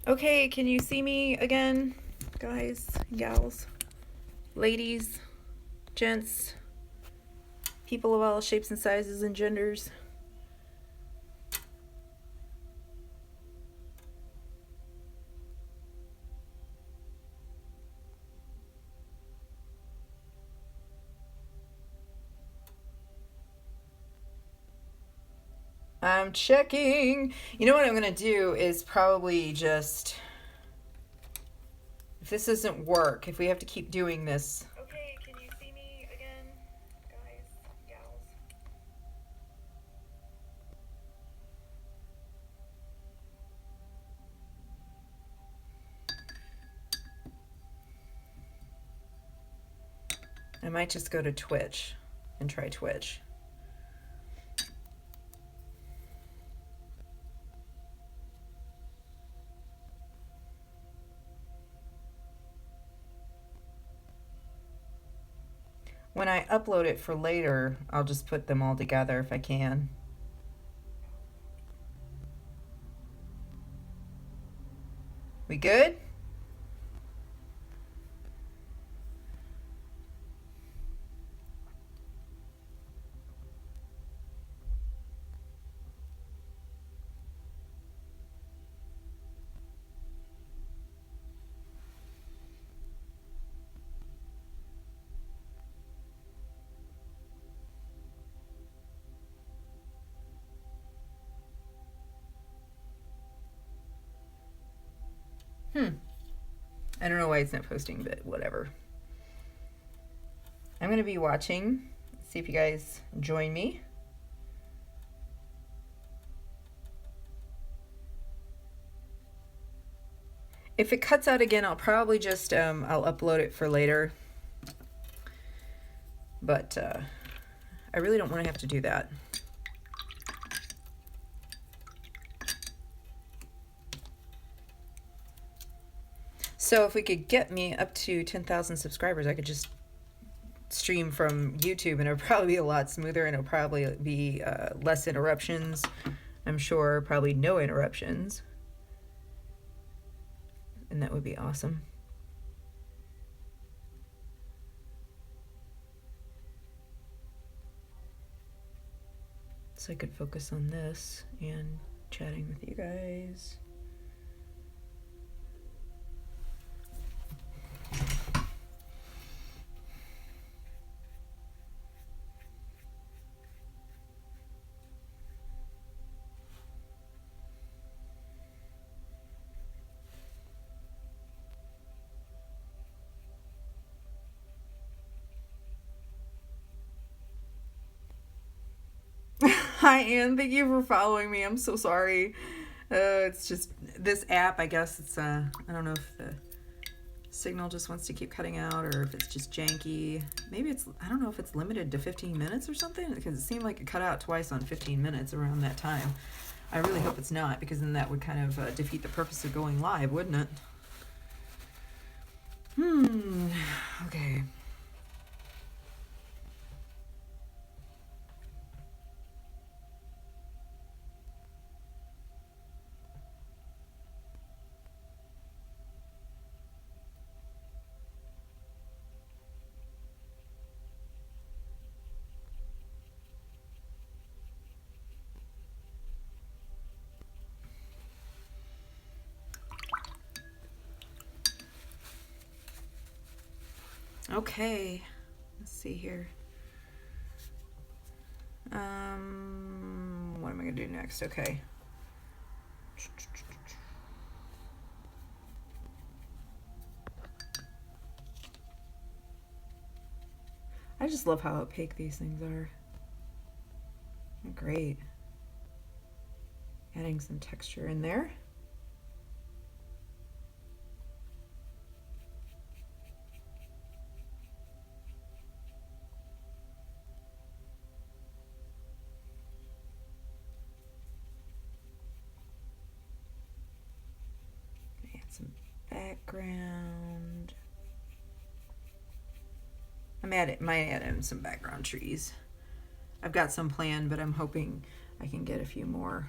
Okay, can you see me again, guys, gals, ladies, gents, people of all shapes and sizes and genders? I'm checking. You know what I'm going to do is probably just, if this doesn't work, if we have to keep doing this. Okay, can you see me again, guys, gals? I might just go to Twitch and try Twitch. When I upload it for later, I'll just put them all together if I can. We good? I don't know why it's not posting, but whatever. I'm going to be watching. See if you guys join me. If it cuts out again, I'll probably just, I'll upload it for later. But I really don't want to have to do that. So if we could get me up to 10,000 subscribers, I could just stream from YouTube, and it would probably be a lot smoother, and it would probably be less interruptions. I'm sure probably no interruptions. And that would be awesome. So I could focus on this and chatting with you guys. Hi, Anne. Thank you for following me. I'm so sorry. It's just this app, I guess it's, I don't know if the signal just wants to keep cutting out or if it's just janky. Maybe it's, I don't know if it's limited to 15 minutes or something, because it seemed like it cut out twice on 15 minutes around that time. I really hope it's not, because then that would kind of defeat the purpose of going live, wouldn't it? Okay. Okay, let's see here. What am I gonna do next? Okay. I just love how opaque these things are. They're great. Adding some texture in there. Some background. Might add in some background trees. I've got some planned, but I'm hoping I can get a few more.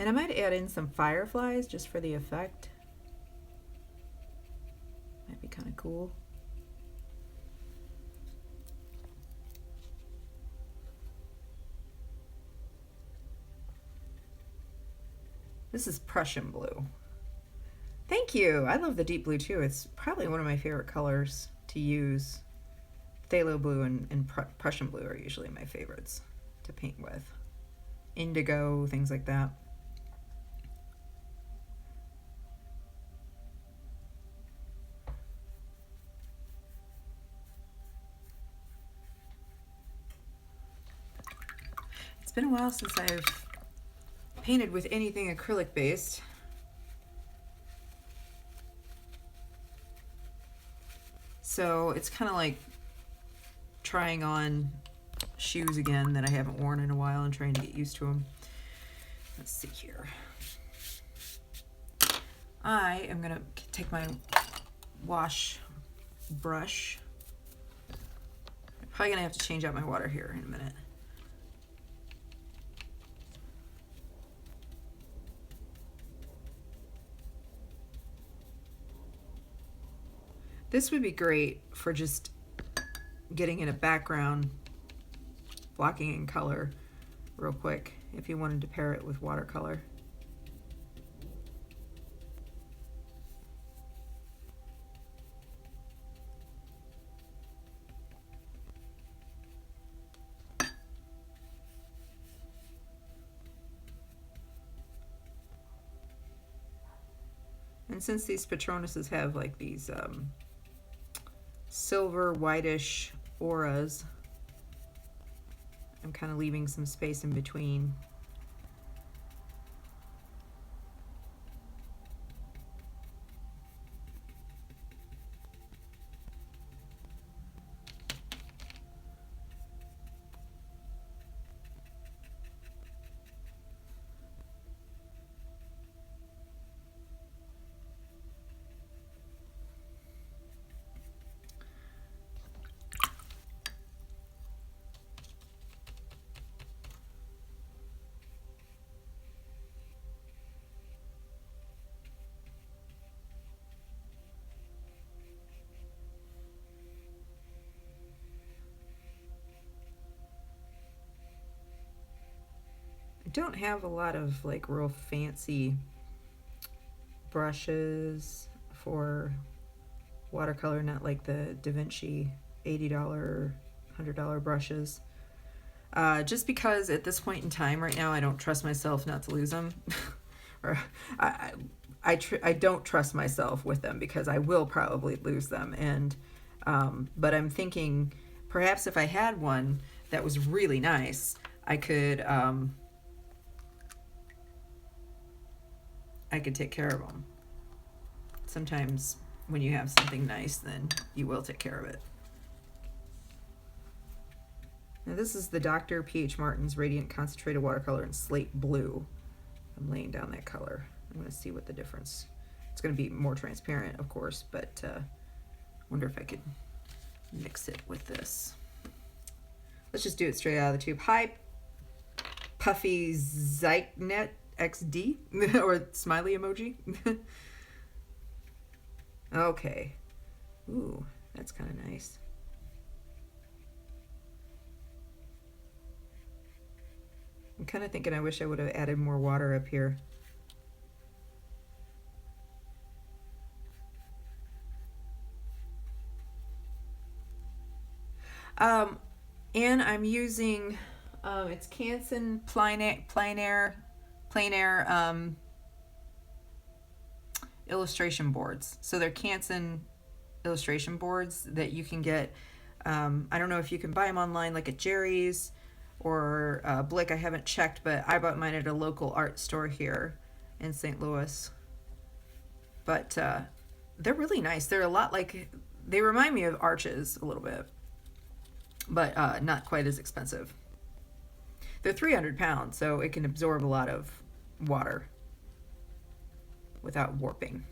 And I might add in some fireflies just for the effect. Might be kind of cool. This is Prussian Blue. Thank you. I love the deep blue too. It's probably one of my favorite colors to use. Phthalo blue and Prussian blue are usually my favorites to paint with. Indigo, things like that. It's been a while since I've painted with anything acrylic based. So it's kind of like trying on shoes again that I haven't worn in a while and trying to get used to them. Let's see here. I am gonna take my wash brush. I'm probably gonna have to change out my water here in a minute. This would be great for just getting in a background, blocking in color real quick if you wanted to pair it with watercolor. And since these Patronuses have like these silver whitish auras, I'm kind of leaving some space in between. Don't have a lot of like real fancy brushes for watercolor, not like the Da Vinci $80, $100 brushes. Just because at this point in time right now I don't trust myself not to lose them. Or I don't trust myself with them because I will probably lose them. And but I'm thinking perhaps if I had one that was really nice, I could take care of them. Sometimes when you have something nice, then you will take care of it. Now this is the Dr. P.H. Martin's Radiant Concentrated Watercolor in Slate Blue. I'm laying down that color. I'm going to see what the difference. It's going to be more transparent, of course, but wonder if I could mix it with this. Let's just do it straight out of the tube. Hi, Puffy Zykenet XD or smiley emoji. Okay. Ooh, that's kind of nice. I'm kind of thinking I wish I would have added more water up here. And I'm using it's Canson Plein Air illustration boards. So they're Canson illustration boards that you can get. I don't know if you can buy them online like at Jerry's or Blick. I haven't checked, but I bought mine at a local art store here in St. Louis. But they're really nice. They're a lot like, they remind me of Arches a little bit, but not quite as expensive. They're 300 pounds, so it can absorb a lot of water without warping.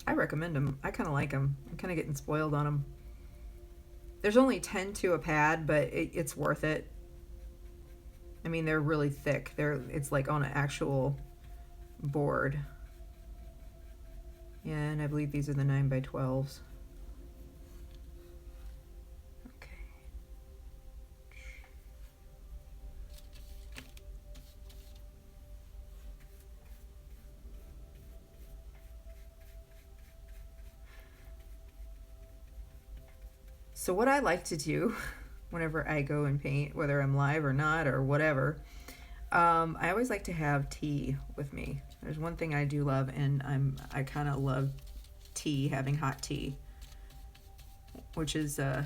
I recommend them. I kind of like them. I'm kind of getting spoiled on them. There's only 10 to a pad, but it's worth it. I mean, they're really thick. It's like on an actual board. Yeah, and I believe these are the 9x12s. Okay. So what I like to do whenever I go and paint, whether I'm live or not or whatever, I always like to have tea with me. There's one thing I do love, and I kind of love tea, having hot tea, which is I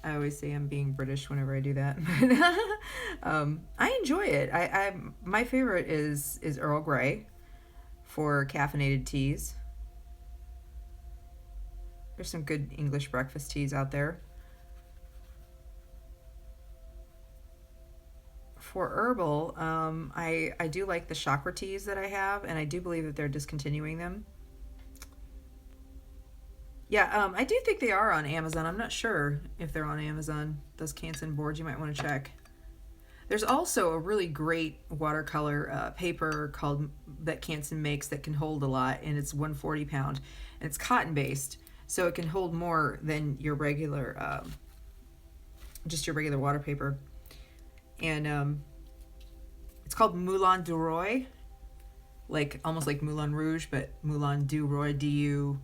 always say I'm being British whenever I do that. I enjoy it. My favorite is Earl Grey for caffeinated teas. There's some good English breakfast teas out there. For herbal, I do like the chakra teas that I have, and I do believe that they're discontinuing them. Yeah, I do think they are on Amazon. I'm not sure if they're on Amazon. Those Canson boards, you might want to check. There's also a really great watercolor paper that Canson makes that can hold a lot, and it's 140 pound, and it's cotton based, so it can hold more than your regular, just your regular water paper. And it's called Moulin du Roi, like almost like Moulin Rouge, but Moulin du Roi, DUROY.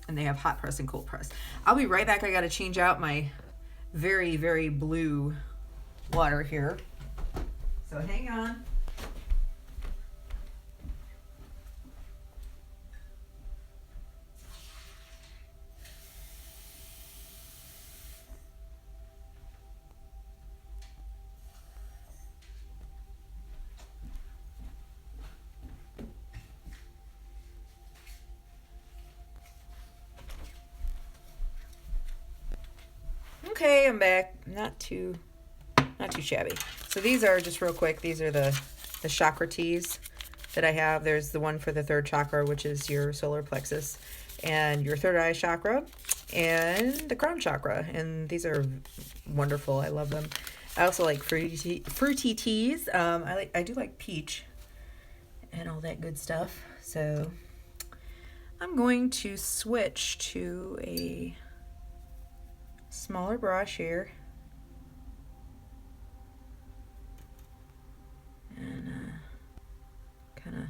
And they have hot press and cold press. I'll be right back. I got to change out my very, very blue water here. So hang on. Okay, I'm back. Not too shabby. So these are just real quick. These are the chakra teas that I have. There's the one for the third chakra, which is your solar plexus, and your third eye chakra, and the crown chakra. And these are wonderful. I love them. I also like fruity teas. I do like peach and all that good stuff. So I'm going to switch to a smaller brush here, and kind of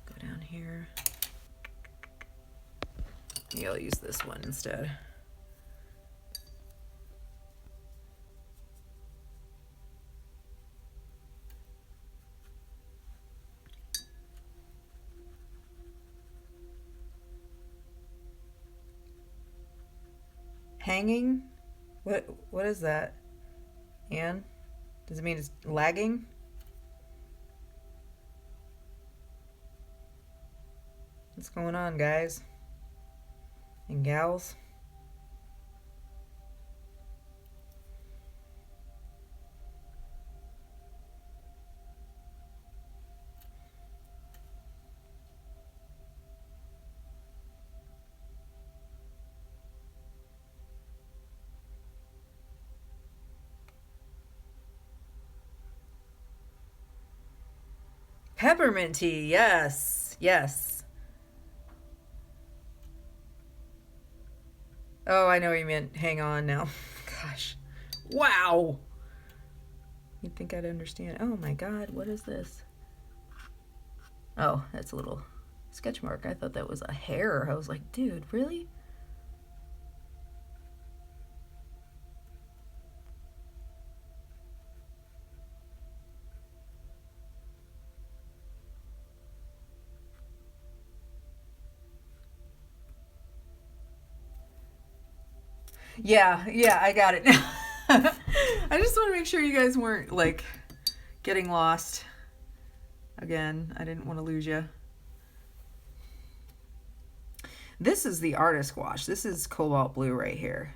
go down here. Maybe I'll use this one instead. Hanging? What is that? Anne? Does it mean it's lagging? What's going on, guys and gals? Peppermint tea, yes, yes. Oh, I know what you meant. Hang on now. Gosh. Wow. You'd think I'd understand. Oh my God, what is this? Oh, that's a little sketch mark. I thought that was a hair. I was like, dude, really? Yeah, I got it now. I just want to make sure you guys weren't like getting lost again. I didn't want to lose you. This is the artist gouache. This is Cobalt Blue right here.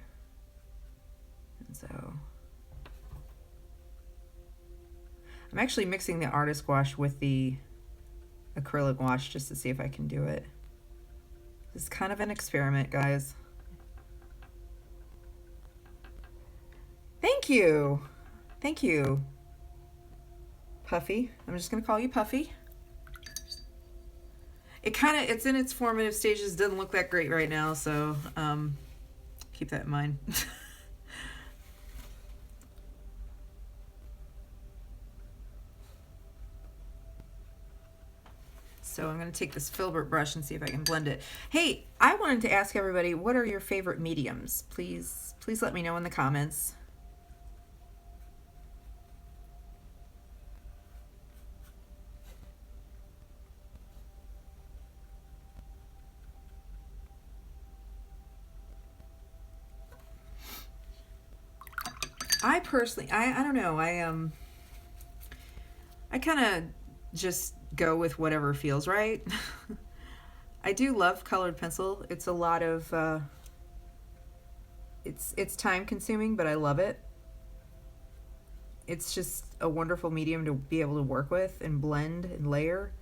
And so I'm actually mixing the artist gouache with the acrylic gouache just to see if I can do it. It's kind of an experiment, guys. you. Thank you, Puffy. I'm just going to call you Puffy. It's in its formative stages. Doesn't look that great right now, so keep that in mind. So I'm going to take this filbert brush and see if I can blend it. Hey, I wanted to ask everybody, what are your favorite mediums? Please let me know in the comments. I personally, I don't know, I kind of just go with whatever feels right. I do love colored pencil. It's a lot of it's time consuming, but I love it. It's just a wonderful medium to be able to work with and blend and layer.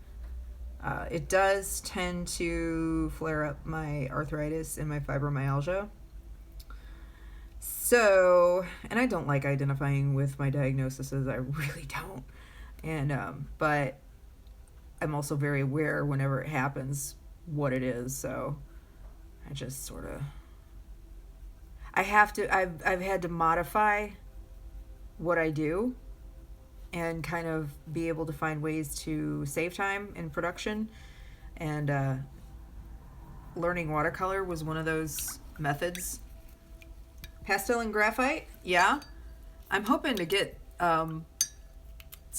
It does tend to flare up my arthritis and my fibromyalgia. So, and I don't like identifying with my diagnoses, I really don't. And but I'm also very aware whenever it happens what it is, so I just sort of I've had to modify what I do and kind of be able to find ways to save time in production, and learning watercolor was one of those methods. Pastel and graphite, yeah. I'm hoping to get some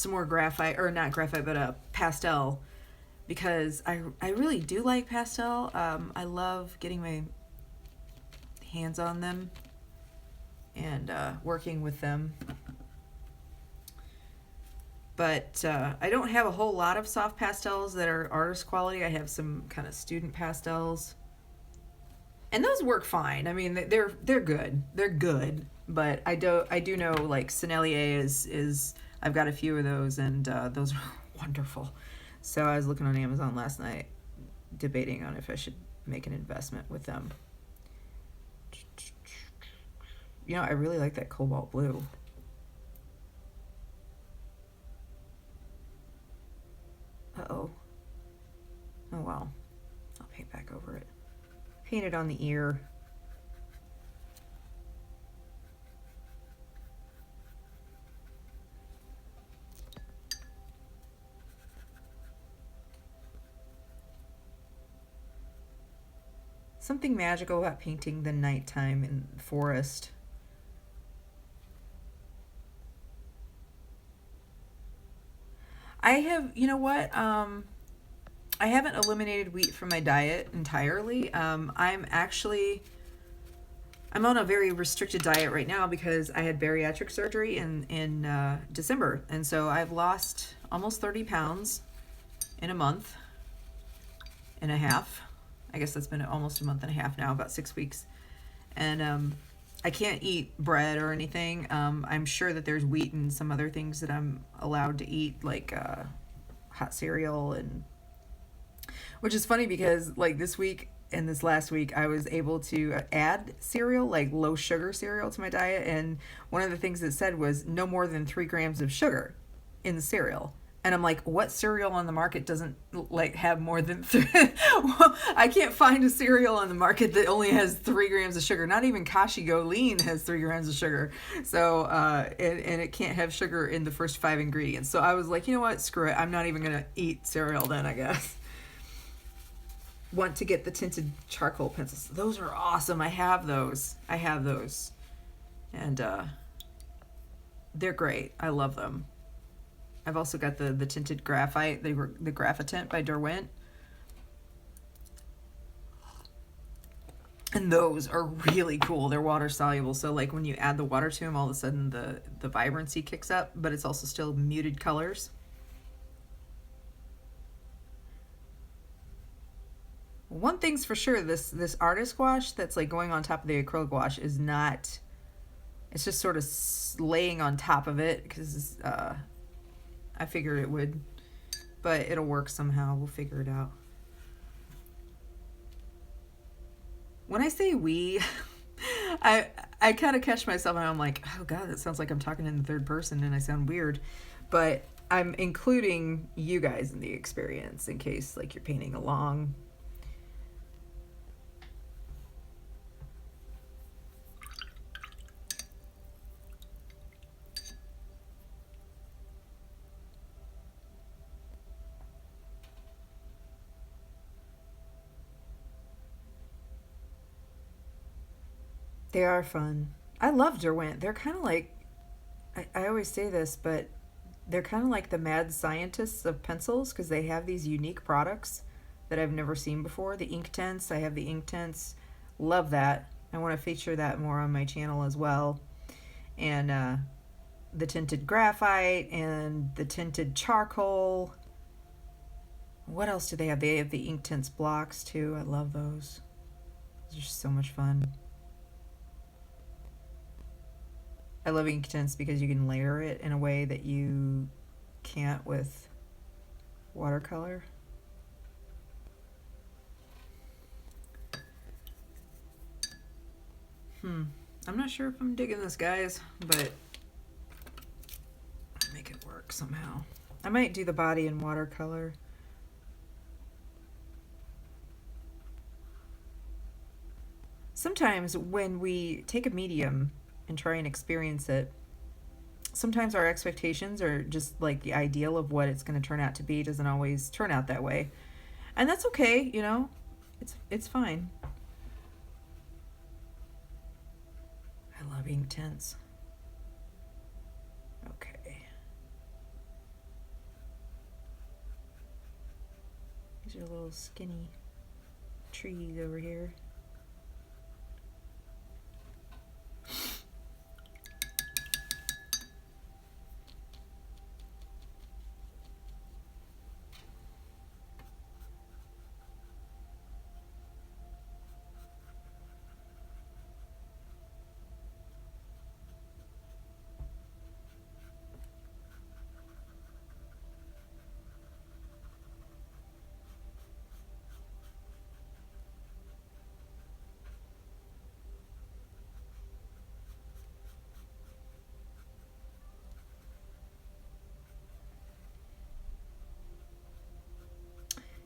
more graphite, or not graphite, but pastel, because I really do like pastel. I love getting my hands on them and working with them. But I don't have a whole lot of soft pastels that are artist quality. I have some kind of student pastels, and those work fine. I mean, they're good. They're good. But I do know, like, Sennelier is I've got a few of those, and those are wonderful. So I was looking on Amazon last night, debating on if I should make an investment with them. You know, I really like that Cobalt Blue. Uh-oh. Oh, well. I'll paint back over it. Paint it on the ear. Something magical about painting the nighttime in the forest. I have, you know what? I haven't eliminated wheat from my diet entirely. I'm on a very restricted diet right now because I had bariatric surgery in December, and so I've lost almost 30 pounds in a month and a half. I guess that's been almost a month and a half now, about 6 weeks. And I can't eat bread or anything. I'm sure that there's wheat and some other things that I'm allowed to eat, like hot cereal, and which is funny because, like, this week and this last week I was able to add cereal, like low sugar cereal, to my diet, and one of the things it said was no more than 3 grams of sugar in the cereal. And I'm like, what cereal on the market doesn't, like, have more than 3? Well, I can't find a cereal on the market that only has 3 grams of sugar. Not even Kashi Go Lean has 3 grams of sugar. So, and it can't have sugar in the first 5 ingredients. So I was like, you know what? Screw it. I'm not even going to eat cereal then, I guess. Want to get the tinted charcoal pencils. Those are awesome. I have those. And they're great. I love them. I've also got the tinted graphite, the Graphitint by Derwent. And those are really cool. They're water soluble, so like when you add the water to them, all of a sudden the vibrancy kicks up, but it's also still muted colors. One thing's for sure, this artist gouache that's like going on top of the acrylic gouache is not, it's just sort of laying on top of it, because I figured it would, but it'll work somehow. We'll figure it out. When I say we, I I kind of catch myself and I'm like, oh God, that sounds like I'm talking in the third person and I sound weird. But I'm including you guys in the experience in case like you're painting along. They are fun. I love Derwent. They're kind of like, I always say this, but they're kind of like the mad scientists of pencils because they have these unique products that I've never seen before. The Inktense, I have the Inktense. Love that. I want to feature that more on my channel as well. And the tinted graphite and the tinted charcoal. What else do they have? They have the Inktense blocks too. I love those. Those are so much fun. I love Inktense because you can layer it in a way that you can't with watercolor. I'm not sure if I'm digging this, guys, but I'll make it work somehow. I might do the body in watercolor. Sometimes when we take a medium and try and experience it, sometimes our expectations are just like the ideal of what it's going to turn out to be doesn't always turn out that way. And that's okay, you know? It's fine. I love Inktense. Okay. These are little skinny trees over here.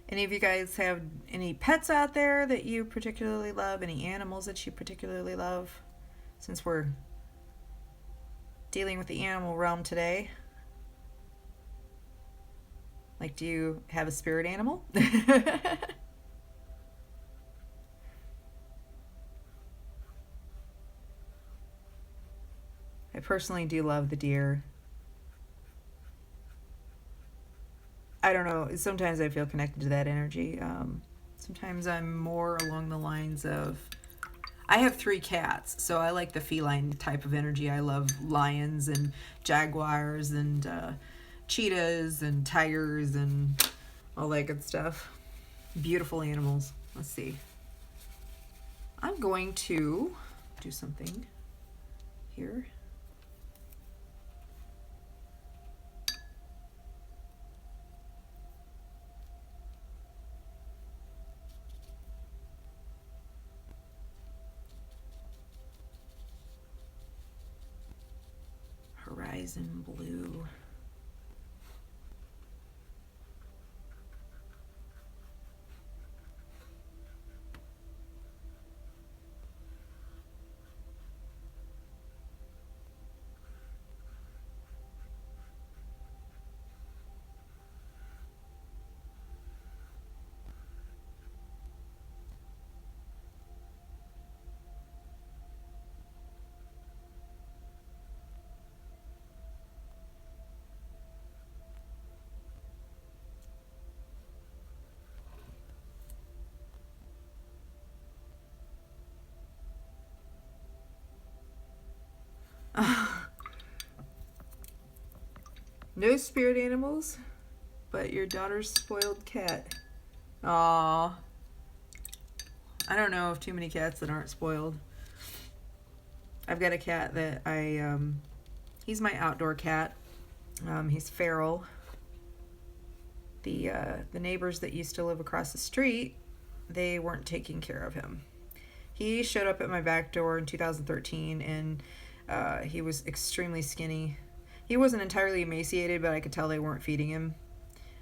Any of you guys have any pets out there that you particularly love? Any animals that you particularly love? Since we're dealing with the animal realm today. Like, do you have a spirit animal? I personally do love the deer. I don't know, sometimes I feel connected to that energy. Sometimes I'm more along the lines of, I have 3 cats, so I like the feline type of energy. I love lions and jaguars and cheetahs and tigers and all that good stuff. Beautiful animals. Let's see. I'm going to do something here. Horizon Blue. No spirit animals, but your daughter's spoiled cat. Aww. I don't know of too many cats that aren't spoiled. I've got a cat that he's my outdoor cat. He's feral. The neighbors that used to live across the street, they weren't taking care of him. He showed up at my back door in 2013, and he was extremely skinny. He wasn't entirely emaciated, but I could tell they weren't feeding him.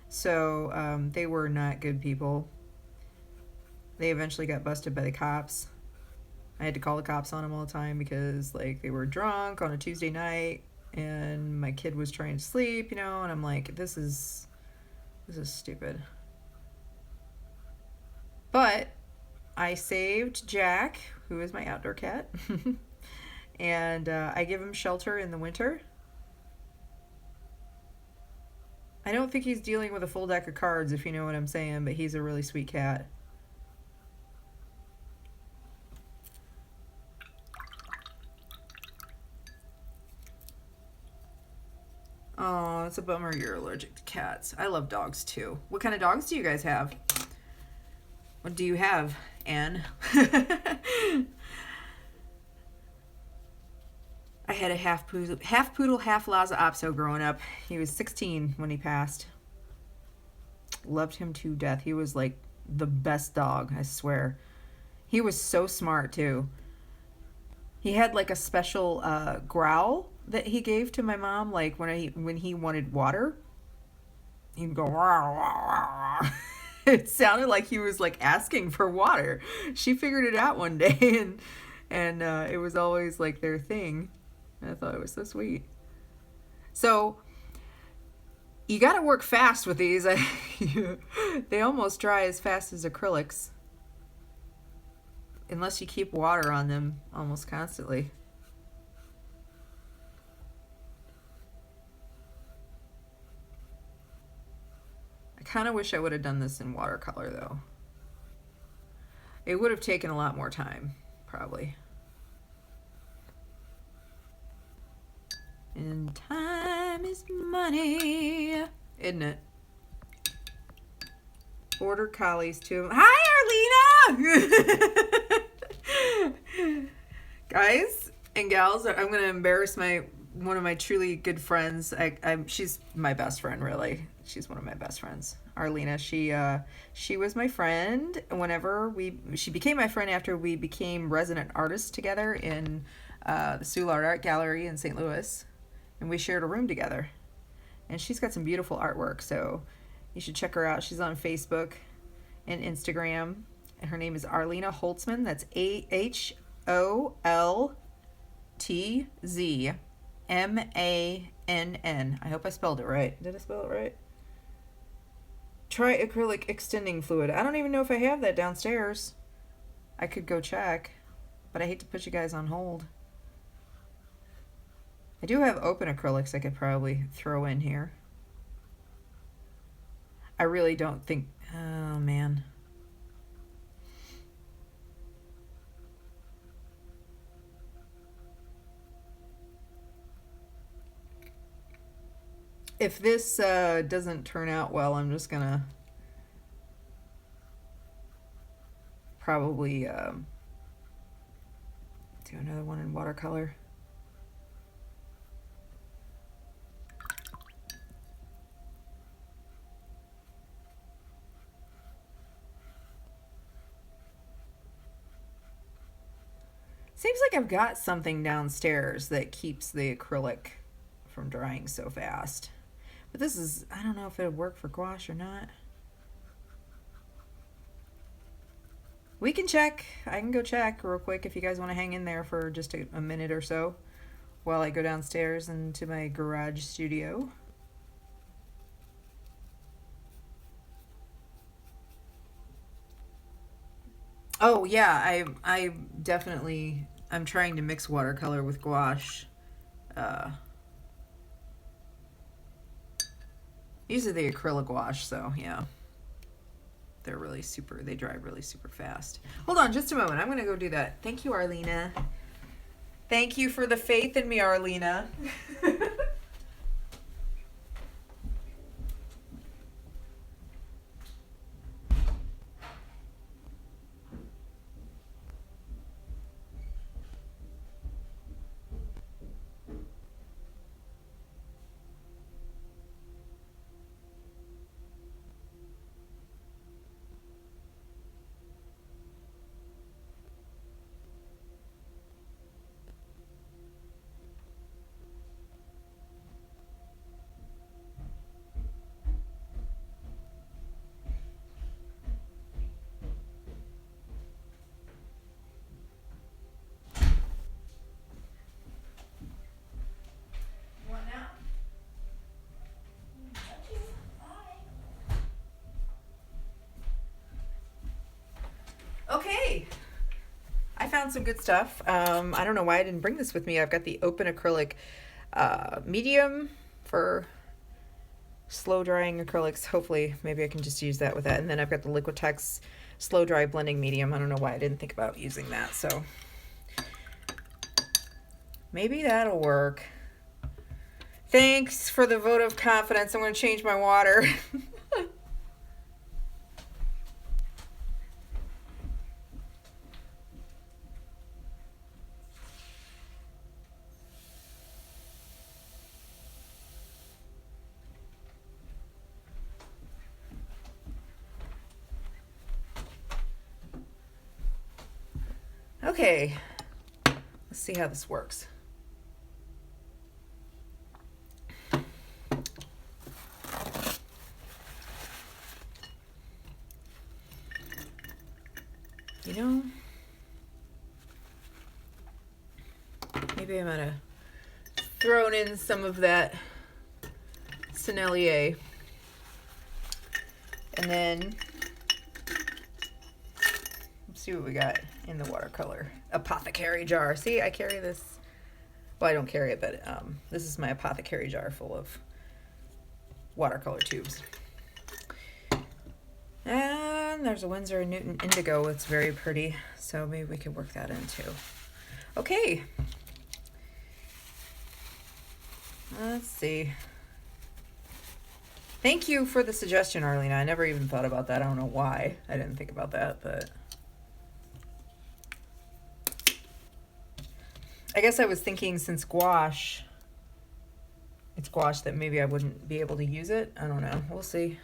So they were not good people. They eventually got busted by the cops. I had to call the cops on him all the time because like they were drunk on a Tuesday night, and my kid was trying to sleep, you know, and I'm like, this is stupid. But I saved Jack, who is my outdoor cat, and I give him shelter in the winter. I don't think he's dealing with a full deck of cards, if you know what I'm saying, but he's a really sweet cat. Oh, it's a bummer you're allergic to cats. I love dogs too. What kind of dogs do you guys have? What do you have, Anne? I had a half poodle, half Lhasa Apso growing up. He was 16 when he passed. Loved him to death. He was like the best dog, I swear. He was so smart too. He had like a special growl that he gave to my mom, like when he wanted water. He'd go wah, wah, wah. It sounded like he was like asking for water. She figured it out one day, and it was always like their thing. I thought it was so sweet. So you got to work fast with these. They almost dry as fast as acrylics, unless you keep water on them almost constantly. I kind of wish I would have done this in watercolor though. It would have taken a lot more time, probably. And time is money, isn't it? Border collies too. Hi, Arlena! Guys and gals, I'm gonna embarrass one of my truly good friends. She's my best friend, really. She's one of my best friends. Arlena, she was my friend whenever she became my friend after we became resident artists together in the Soulard Art Gallery in St. Louis. And we shared a room together. And she's got some beautiful artwork, so you should check her out. She's on Facebook and Instagram. And her name is Arlena Holtzman. That's AHOLTZMANN. I hope I spelled it right. Did I spell it right? Try acrylic extending fluid. I don't even know if I have that downstairs. I could go check, but I hate to put you guys on hold. I do have open acrylics I could probably throw in here. I really don't think... Oh, man. If this doesn't turn out well, I'm just going to probably do another one in watercolor. Seems like I've got something downstairs that keeps the acrylic from drying so fast. But this is, I don't know if it'll work for gouache or not. We can check. I can go check real quick if you guys want to hang in there for just a minute or so while I go downstairs into my garage studio. Oh yeah, I definitely, I'm trying to mix watercolor with gouache. These are the acrylic gouache, so yeah. They're really super, they dry really super fast. Hold on just a moment, I'm gonna go do that. Thank you, Arlena. Thank you for the faith in me, Arlena. found some good stuff. I don't know why I didn't bring this with me. I've got the open acrylic medium for slow drying acrylics. Hopefully, maybe I can just use that with that. And then I've got the Liquitex Slo-Dri Blending medium. I don't know why I didn't think about using that. So maybe that'll work. Thanks for the vote of confidence. I'm going to change my water. Okay, let's see how this works. You know, maybe I might have thrown in some of that Sennelier. And then let's see what we got in the watercolor apothecary jar. See, I carry this. Well, I don't carry it, but this is my apothecary jar full of watercolor tubes. And there's a Windsor Newton indigo. It's very pretty, so maybe we could work that in too. Okay. Let's see. Thank you for the suggestion, Arlene. I never even thought about that. I don't know why I didn't think about that, but I guess I was thinking since gouache, it's gouache, that maybe I wouldn't be able to use it. I don't know. We'll see.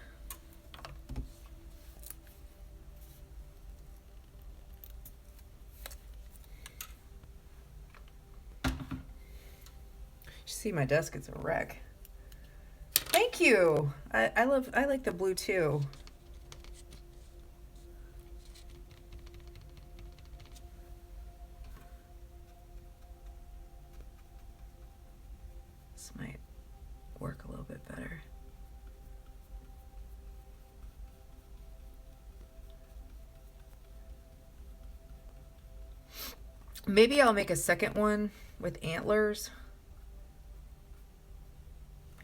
See, my desk is a wreck. Thank you. I like the blue too. This might work a little bit better. Maybe I'll make a second one with antlers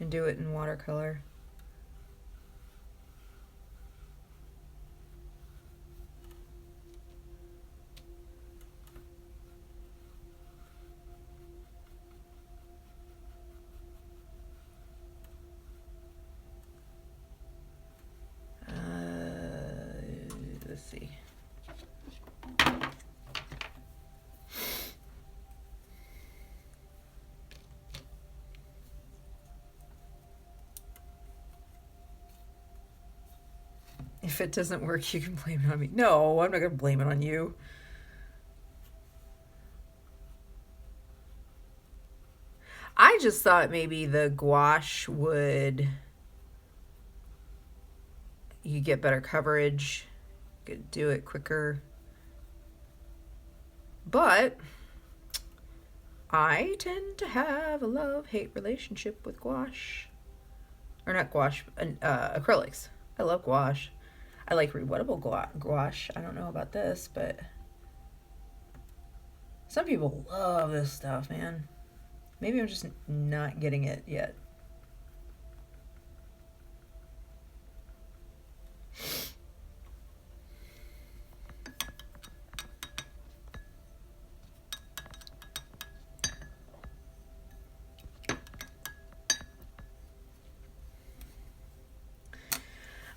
and do it in watercolor. Let's see. If it doesn't work, you can blame it on me. No, I'm not going to blame it on you. I just thought maybe the gouache would, you get better coverage, you could do it quicker. But I tend to have a love-hate relationship with gouache. Or not gouache, acrylics. I love gouache. I like rewettable gouache. I don't know about this, but some people love this stuff, man. Maybe I'm just not getting it yet.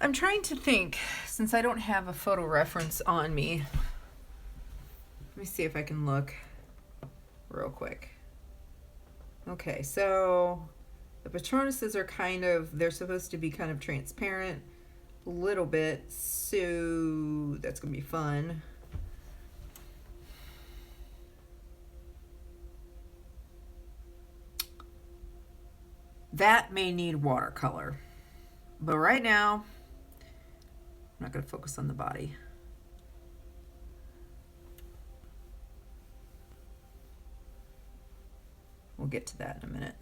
I'm trying to think, since I don't have a photo reference on me. Let me see if I can look real quick. Okay, so the Patronuses are kind of, they're supposed to be kind of transparent a little bit, so that's gonna be fun. That may need watercolor, but right now I'm not going to focus on the body. We'll get to that in a minute.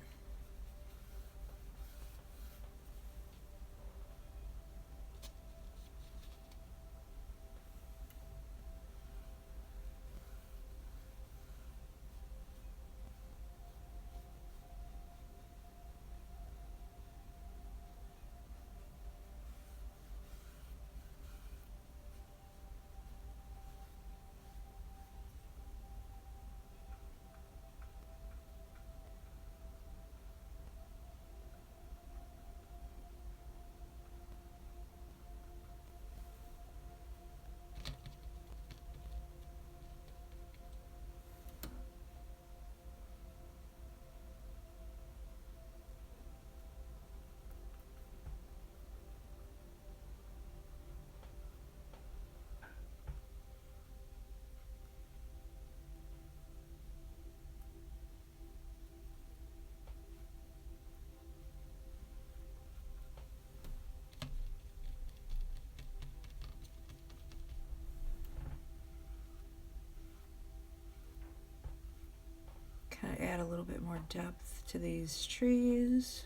kind of add a little bit more depth to these trees.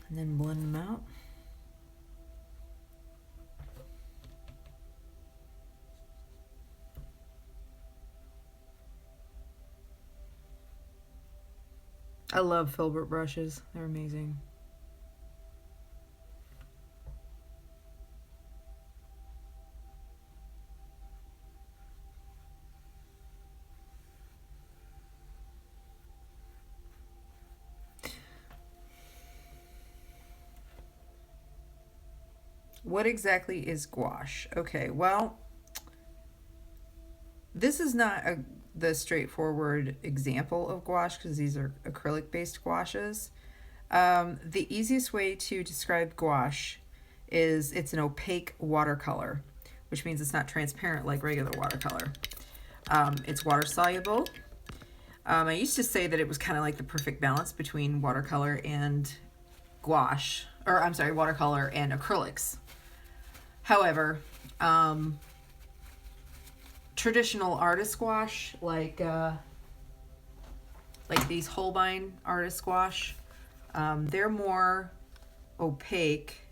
And then blend them out. I love filbert brushes. They're amazing. What exactly is gouache? Okay, well, this is not the straightforward example of gouache because these are acrylic-based gouaches. The easiest way to describe gouache is it's an opaque watercolor, which means it's not transparent like regular watercolor. It's water-soluble. I used to say that it was kind of like the perfect balance between watercolor and gouache, or I'm sorry, watercolor and acrylics. However, traditional artist gouache, like these Holbein artist gouache, they're more opaque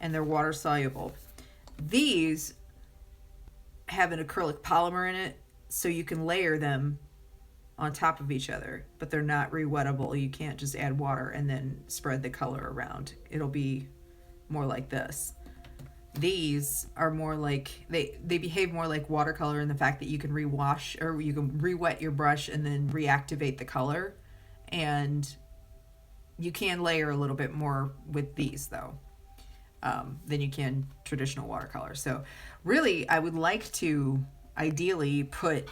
and they're water soluble. These have an acrylic polymer in it, so you can layer them on top of each other, but they're not re-wettable. You can't just add water and then spread the color around. It'll be more like this. These are more like, they behave more like watercolor in the fact that you can rewash, or you can re-wet your brush and then reactivate the color. And you can layer a little bit more with these though, than you can traditional watercolor. So really, I would like to ideally put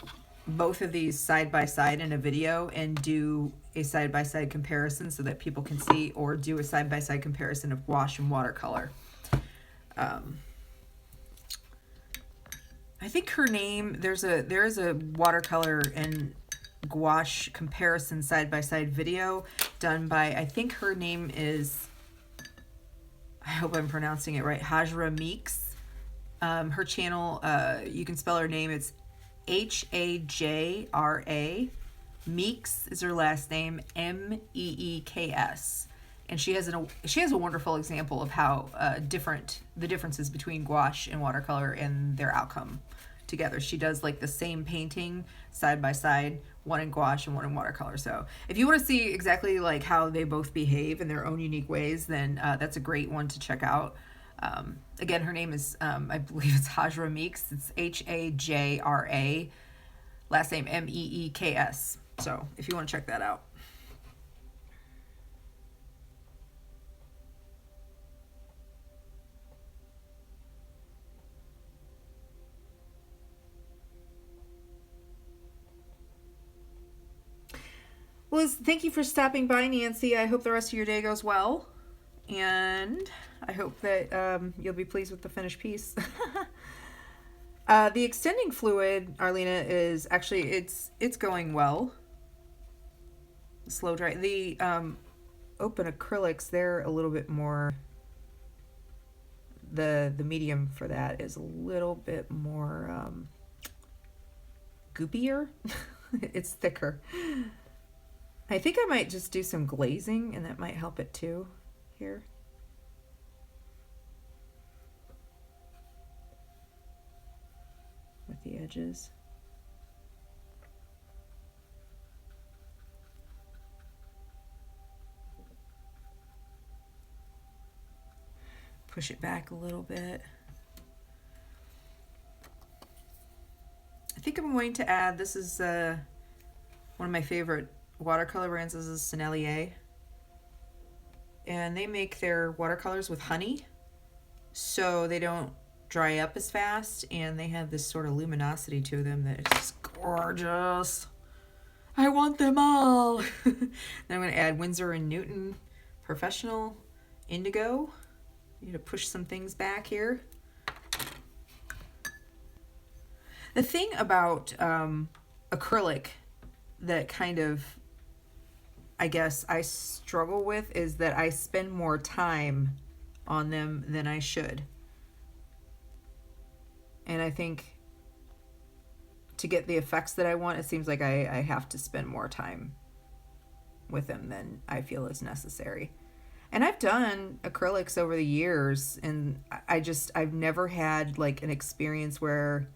both of these side by side in a video and do a side by side comparison so that people can see, or do a side by side comparison of gouache and watercolor. I think her name, there is a watercolor and gouache comparison side by side video done by, I think her name is, I hope I'm pronouncing it right, Hajra Meeks. Her channel, you can spell her name, it's Hajra. Meeks is her last name, Meeks. And she has a wonderful example of how the differences between gouache and watercolor and their outcome together. She does like the same painting side by side, one in gouache and one in watercolor. So if you want to see exactly like how they both behave in their own unique ways, then that's a great one to check out. Again, her name is, I believe it's Hajra Meeks. It's Hajra, last name Meeks. So if you want to check that out. Well, thank you for stopping by, Nancy. I hope the rest of your day goes well. And I hope that you'll be pleased with the finished piece. The extending fluid, Arlena, is actually, it's going well. Slow dry. The open acrylics, they're a little bit more, the medium for that is a little bit more goopier. It's thicker. I think I might just do some glazing, and that might help it too here. With the edges. Push it back a little bit. I think I'm going to add, this is one of my favorite watercolor brands, is Sennelier, and they make their watercolors with honey so they don't dry up as fast, and they have this sort of luminosity to them that is just gorgeous. I want them all. Then I'm going to add Windsor Newton Professional Indigo. I need to push some things back here. The thing about acrylic that kind of, I guess, I struggle with is that I spend more time on them than I should. And I think to get the effects that I want, it seems like I have to spend more time with them than I feel is necessary. And I've done acrylics over the years, and I've never had like an experience where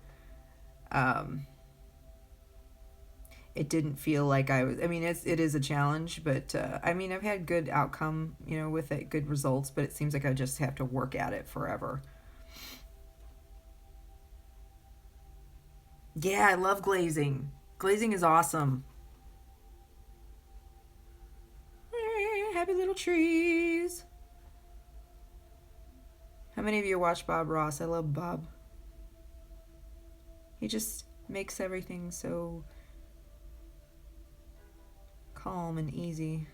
it didn't feel like I mean, it is a challenge, but I mean, I've had good outcome, with it, good results, but it seems like I just have to work at it forever. Yeah, I love glazing. Glazing is awesome. Happy little trees. How many of you watch Bob Ross? I love Bob. He just makes everything so calm and easy.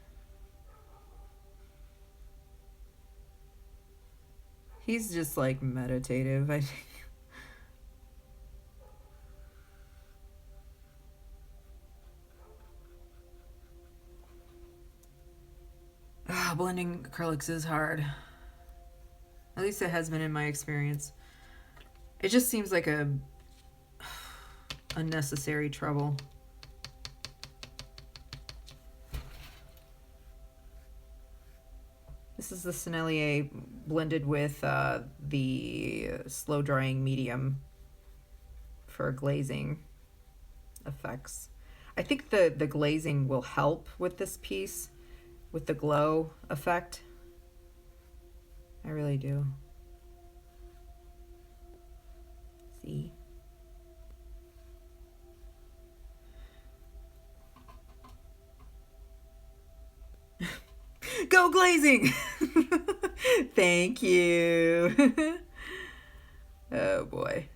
He's just like meditative, I think. Blending acrylics is hard. At least it has been in my experience. It just seems like a unnecessary trouble. This is the Sennelier blended with the slow drying medium for glazing effects. I think the glazing will help with this piece, with the glow effect. I really do. See? Go glazing! Thank you. Oh boy.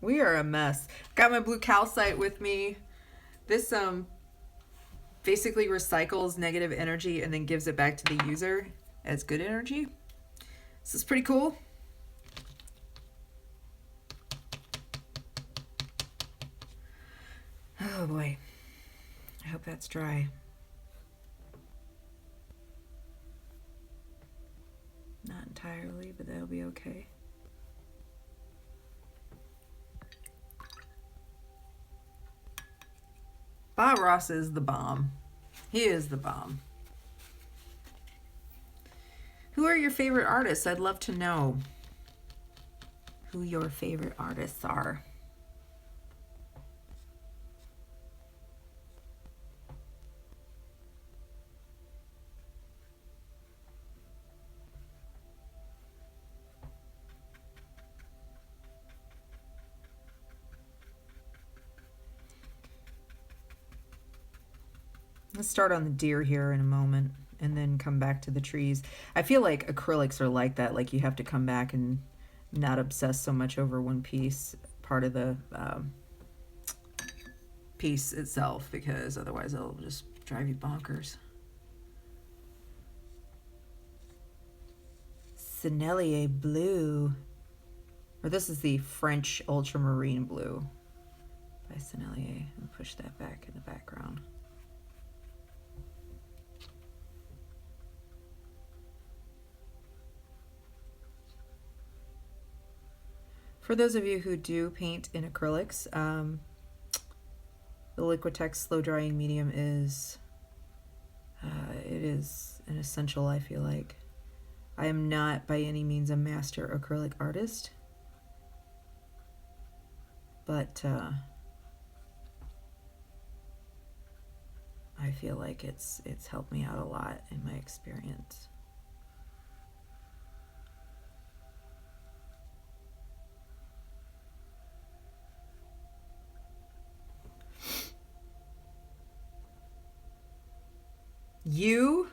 We are a mess. Got my blue calcite with me. This basically recycles negative energy and then gives it back to the user as good energy. This is pretty cool. Oh boy. I hope that's dry. Not entirely, but that'll be okay. Bob Ross is the bomb. He is the bomb. Who are your favorite artists? I'd love to know who your favorite artists are. Let's start on the deer here in a moment and then come back to the trees. I feel like acrylics are like that. Like you have to come back and not obsess so much over one piece, part of the piece itself, because otherwise it'll just drive you bonkers. Sennelier Blue. Or this is the French Ultramarine Blue by Sennelier. And push that back in the background. For those of you who do paint in acrylics, the Liquitex Slo-Dri medium is it is an essential, I feel like. I am not by any means a master acrylic artist, but I feel like it's helped me out a lot in my experience. You?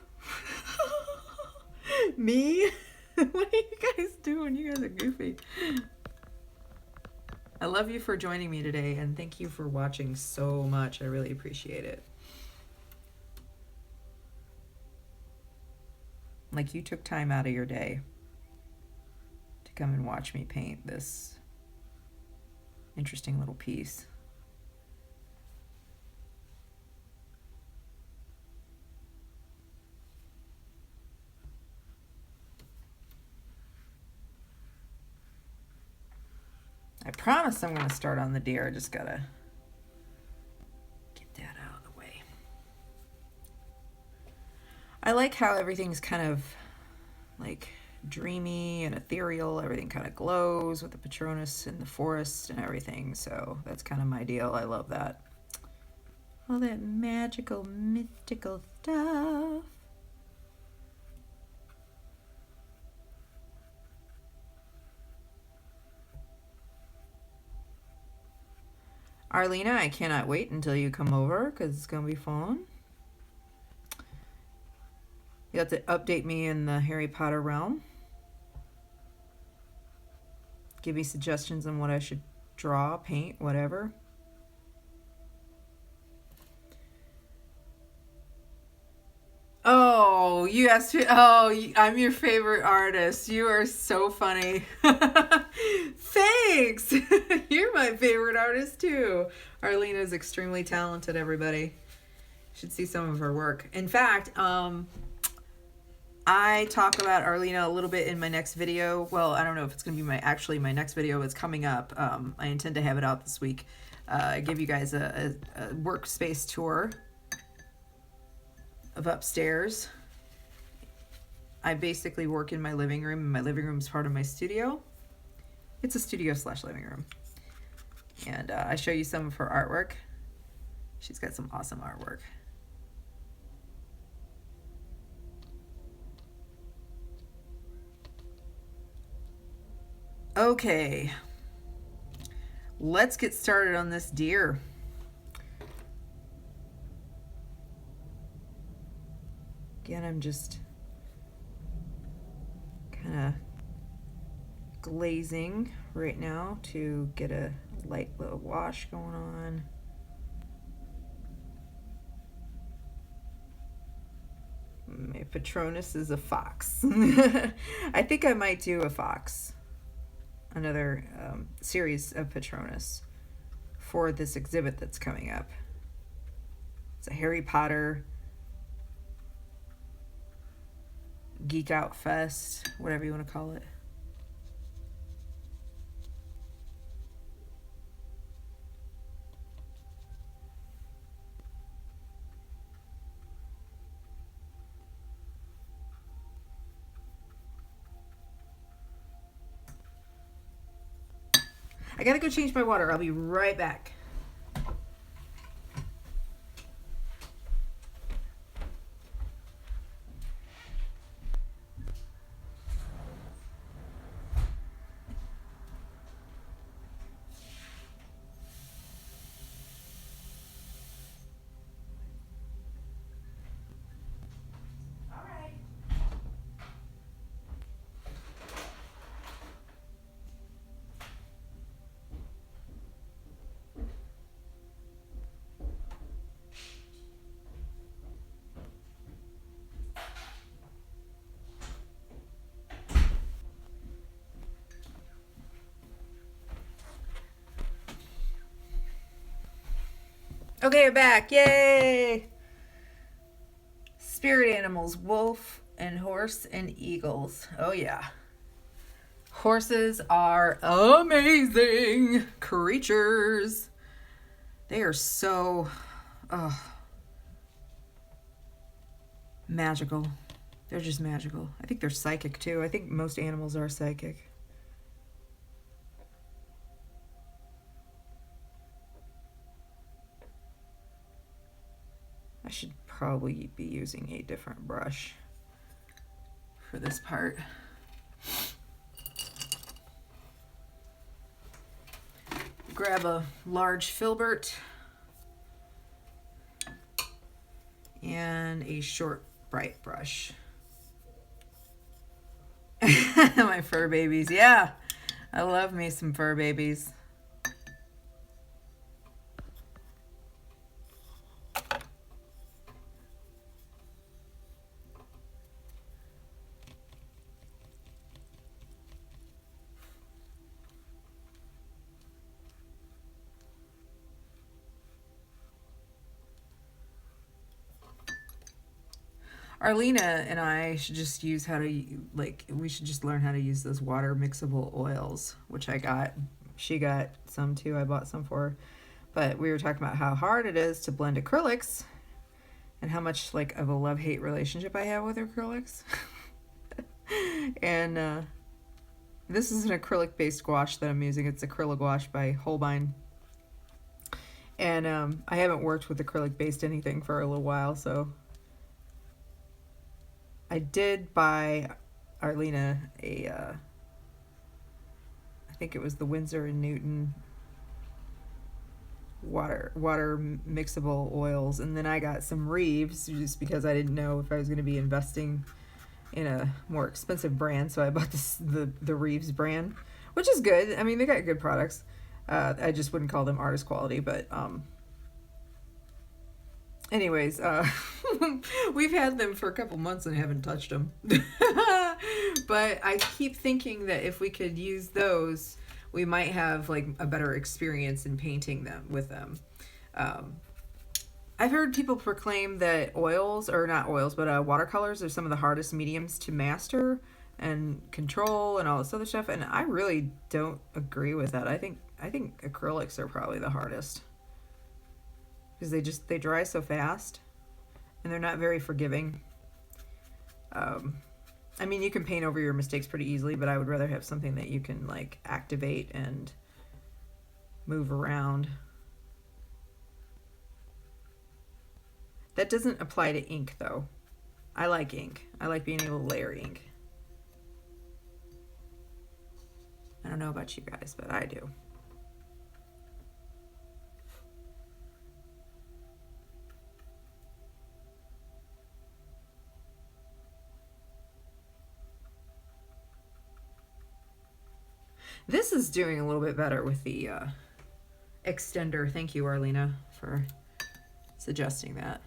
Me? What are you guys doing? You guys are goofy. I love you for joining me today, and thank you for watching so much. I really appreciate it. Like you took time out of your day to come and watch me paint this interesting little piece. promise I'm going to start on the deer. I just got to get that out of the way. I like how everything's kind of like dreamy and ethereal. Everything kind of glows with the Patronus and the forest and everything. So that's kind of my deal. I love that. All that magical, mystical stuff. Arlena, I cannot wait until you come over because it's going to be fun. You have to update me in the Harry Potter realm. Give me suggestions on what I should draw, paint, whatever. Oh, you asked me. Oh, I'm your favorite artist. You are so funny. Thanks. You're my favorite artist too. Arlena is extremely talented, everybody. You should see some of her work. In fact, I talk about Arlena a little bit in my next video. Well, I don't know if it's going to be my next video. It's coming up. I intend to have it out this week. Give you guys a workspace tour of upstairs. I basically work in my living room, and my living room is part of my studio. It's a studio / living room. And I show you some of her artwork. She's got some awesome artwork. Okay, let's get started on this deer. Again, I'm just kind of glazing right now to get a light little wash going on. My Patronus is a fox. I think I might do a fox. Another series of Patronus for this exhibit that's coming up. It's a Harry Potter Geek Out Fest, whatever you want to call it. I gotta go change my water. I'll be right back. Okay, I'm back. Yay! Spirit animals, wolf and horse and eagles. Oh yeah. Horses are amazing creatures. They are so magical. They're just magical. I think they're psychic too. I think most animals are psychic. I should probably be using a different brush for this part. Grab a large filbert and a short bright brush. My fur babies, yeah. I love me some fur babies. Arlena and I should just use how to, we should just learn how to use those water mixable oils, which I got she got some too. I bought some for her. But we were talking about how hard it is to blend acrylics and how much like of a love-hate relationship I have with acrylics. And this is an acrylic-based gouache that I'm using. It's Acryla Gouache by Holbein. And I haven't worked with acrylic-based anything for a little while, so I did buy Arlena I think it was the Windsor Newton water mixable oils, and then I got some Reeves just because I didn't know if I was going to be investing in a more expensive brand, so I bought the Reeves brand, which is good. I mean, they got good products. I just wouldn't call them artist quality, but anyways, we've had them for a couple months and haven't touched them. But I keep thinking that if we could use those, we might have like a better experience in painting them with them. I've heard people proclaim that oils, or not oils, but watercolors are some of the hardest mediums to master and control and all this other stuff, and I really don't agree with that. I think acrylics are probably the hardest because they dry so fast and they're not very forgiving. I mean, you can paint over your mistakes pretty easily, but I would rather have something that you can like activate and move around. That doesn't apply to ink though. I like ink. I like being able to layer ink. I don't know about you guys, but I do. This is doing a little bit better with the extender. Thank you, Arlena, for suggesting that.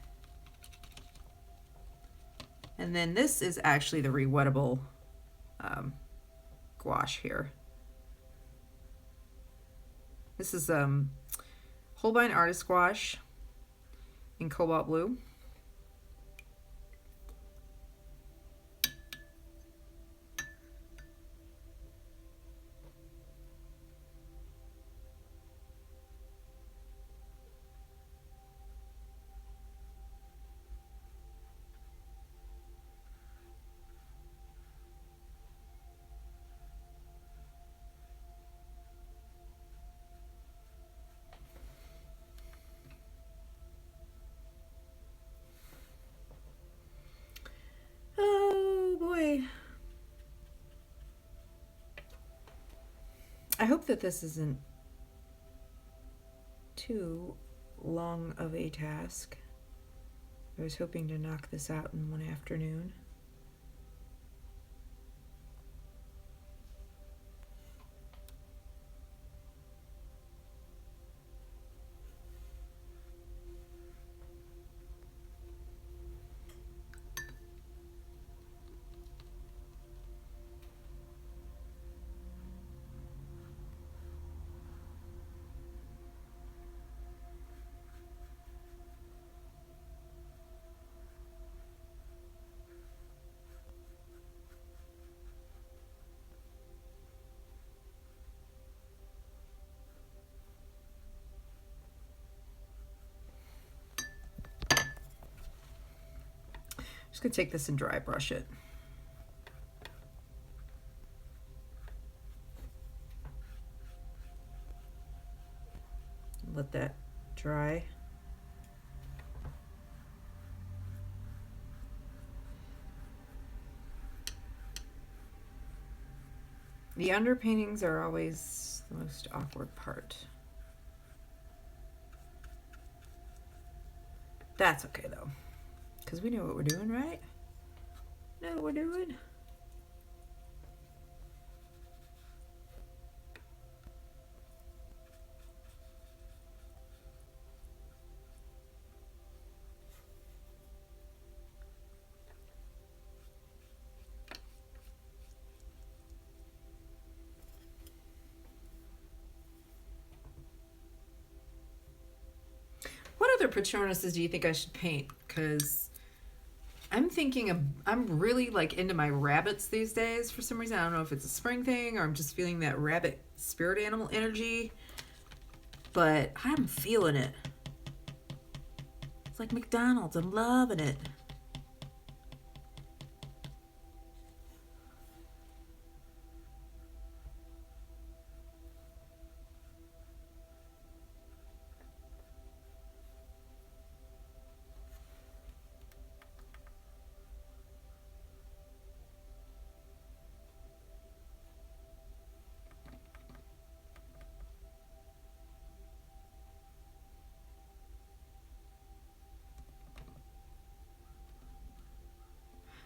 And then this is actually the rewettable gouache here. This is Holbein Artist Gouache in Cobalt Blue. I hope that this isn't too long of a task. I was hoping to knock this out in one afternoon. Just gonna take this and dry brush it. Let that dry. The underpaintings are always the most awkward part. That's okay though, because we know what we're doing, right? Know what we're doing? What other Patronuses do you think I should paint? Because I'm thinking of, I'm really like into my rabbits these days for some reason. I don't know if it's a spring thing or I'm just feeling that rabbit spirit animal energy, but I'm feeling it. It's like McDonald's. I'm loving it.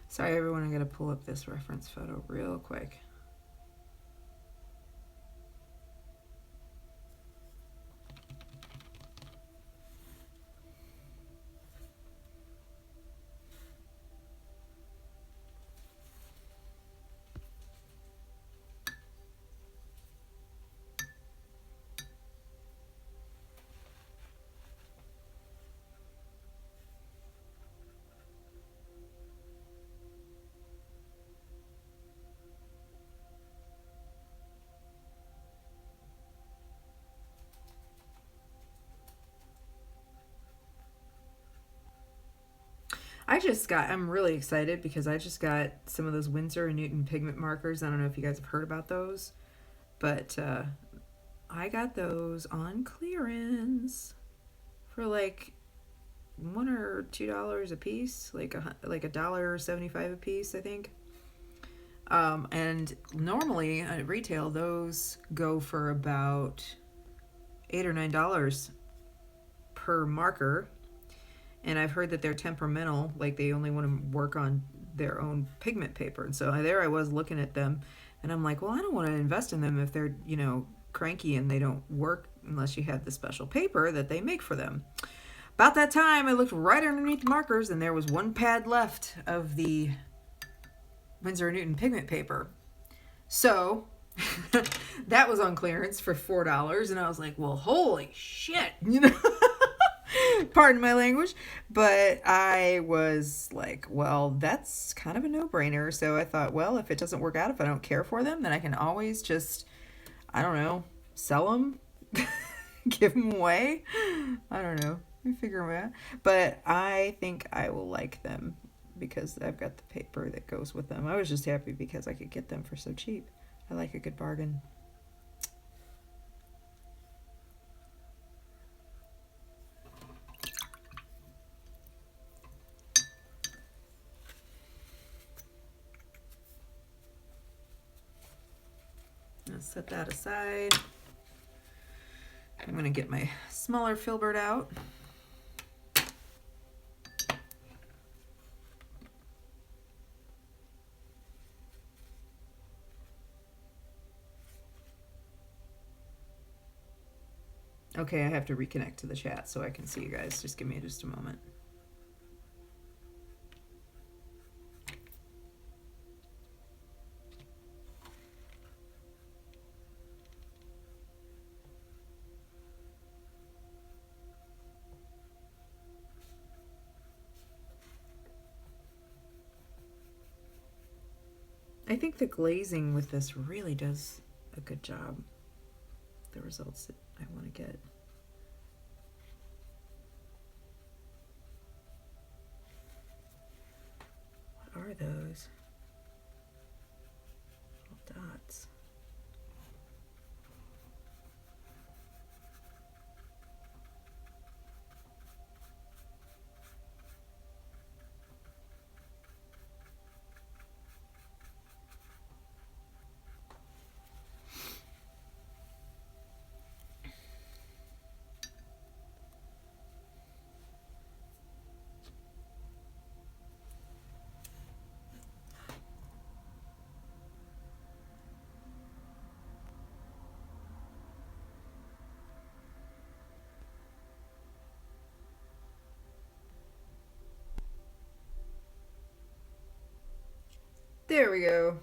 Sorry, everyone, I gotta pull up this reference photo real quick. I'm really excited because I just got some of those Windsor Newton pigment markers. I don't know if you guys have heard about those, but I got those on clearance for like $1 or $2 a piece, like $1.75 a piece, I think. And normally at retail, those go for about $8 or $9 per marker. And I've heard that they're temperamental, like they only want to work on their own pigment paper. And so there I was looking at them, and I'm like, well, I don't want to invest in them if they're, you know, cranky and they don't work unless you have the special paper that they make for them. About that time, I looked right underneath the markers, and there was one pad left of the Windsor Newton pigment paper. So that was on clearance for $4, and I was like, well, holy shit, you know. Pardon my language, but I was like, well, that's kind of a no-brainer. So I thought, well, if it doesn't work out, if I don't care for them, then I can always just, I don't know, sell them, give them away. I don't know, figure them out. But I think I will like them because I've got the paper that goes with them. I was just happy because I could get them for so cheap. I like a good bargain. Set that aside. I'm going to get my smaller filbert out. Okay, I have to reconnect to the chat so I can see you guys. Just give me just a moment. I think the glazing with this really does a good job. The results that I want to get. What are those? Little dots. There we go.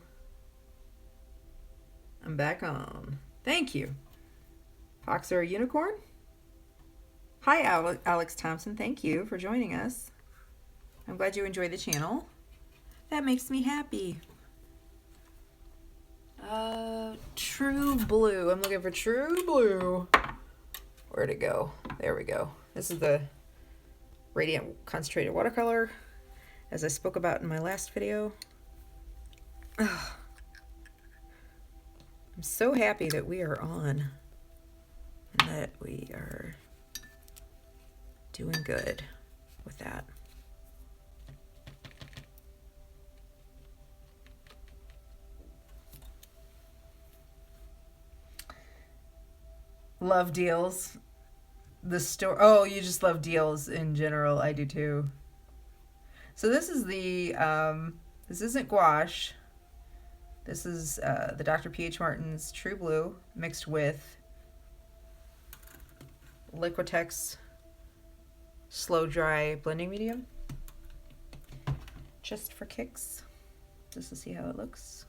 I'm back on. Thank you. Foxer Unicorn. Hi, Alex Thompson. Thank you for joining us. I'm glad you enjoy the channel. That makes me happy. True Blue. I'm looking for True Blue. Where'd it go? There we go. This is the Radiant Concentrated Watercolor, as I spoke about in my last video. Ugh. I'm so happy that we are on and that we are doing good with that. Love deals. The store. Oh, you just love deals in general. I do too. So this is the this isn't gouache. This is the Dr. P.H. Martin's True Blue mixed with Liquitex Slo-Dri Blending medium. Just for kicks, just to see how it looks.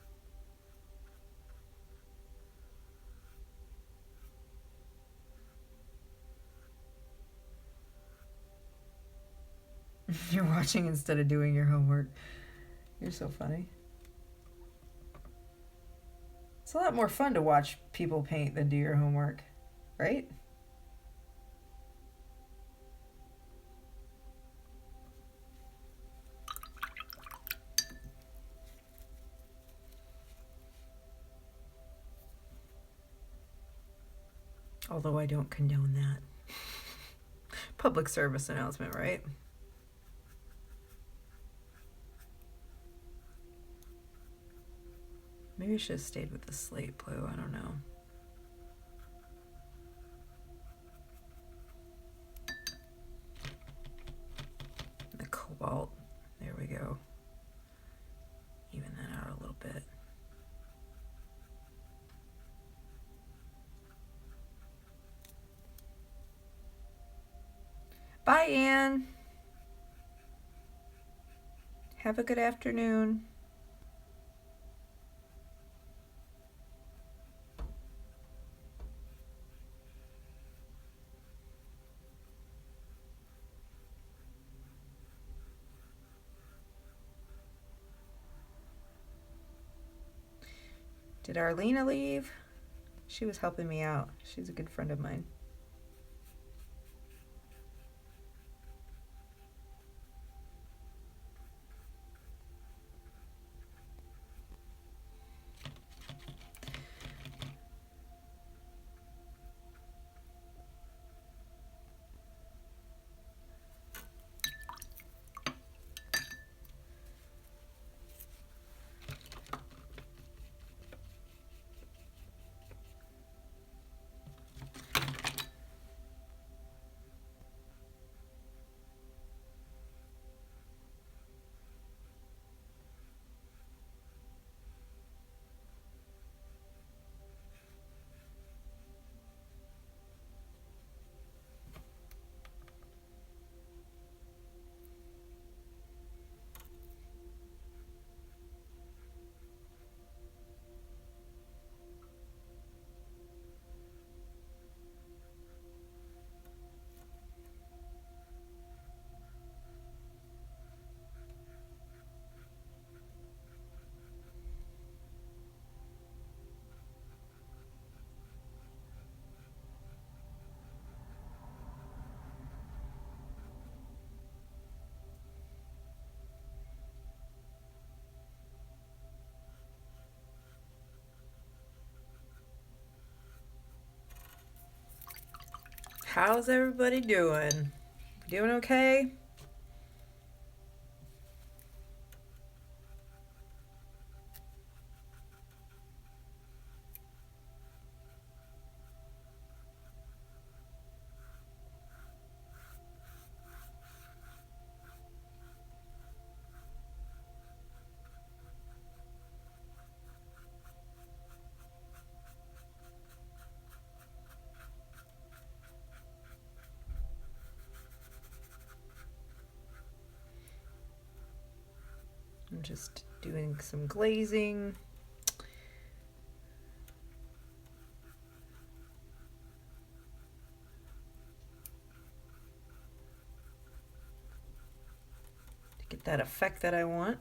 You're watching instead of doing your homework. You're so funny. It's a lot more fun to watch people paint than do your homework, right? Although I don't condone that. Public service announcement, right? Maybe I should have stayed with the slate blue. I don't know. The cobalt. There we go. Even that out a little bit. Bye, Anne. Have a good afternoon. Did Arlena leave? She was helping me out. She's a good friend of mine. How's everybody doing? Doing okay? I'm just doing some glazing. To get that effect that I want.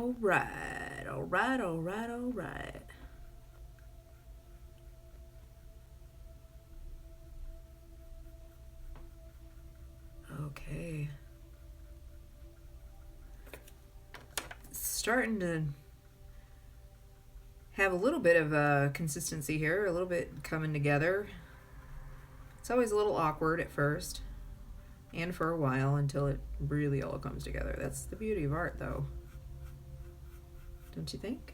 all right, all right, all right, all right. Okay. Starting to have a little bit of consistency here, a little bit coming together. It's always a little awkward at first and for a while until it really all comes together. That's the beauty of art, though. Don't you think?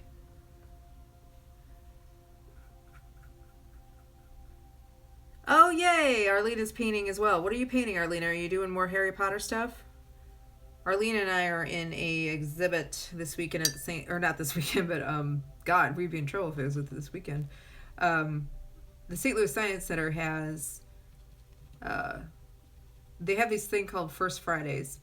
Oh, yay! Arlene is painting as well. What are you painting, Arlene? Are you doing more Harry Potter stuff? Arlene and I are in a exhibit this weekend at the St. or not this weekend, but God, we'd be in trouble if it was with this weekend. The St. Louis Science Center has they have this thing called First Fridays,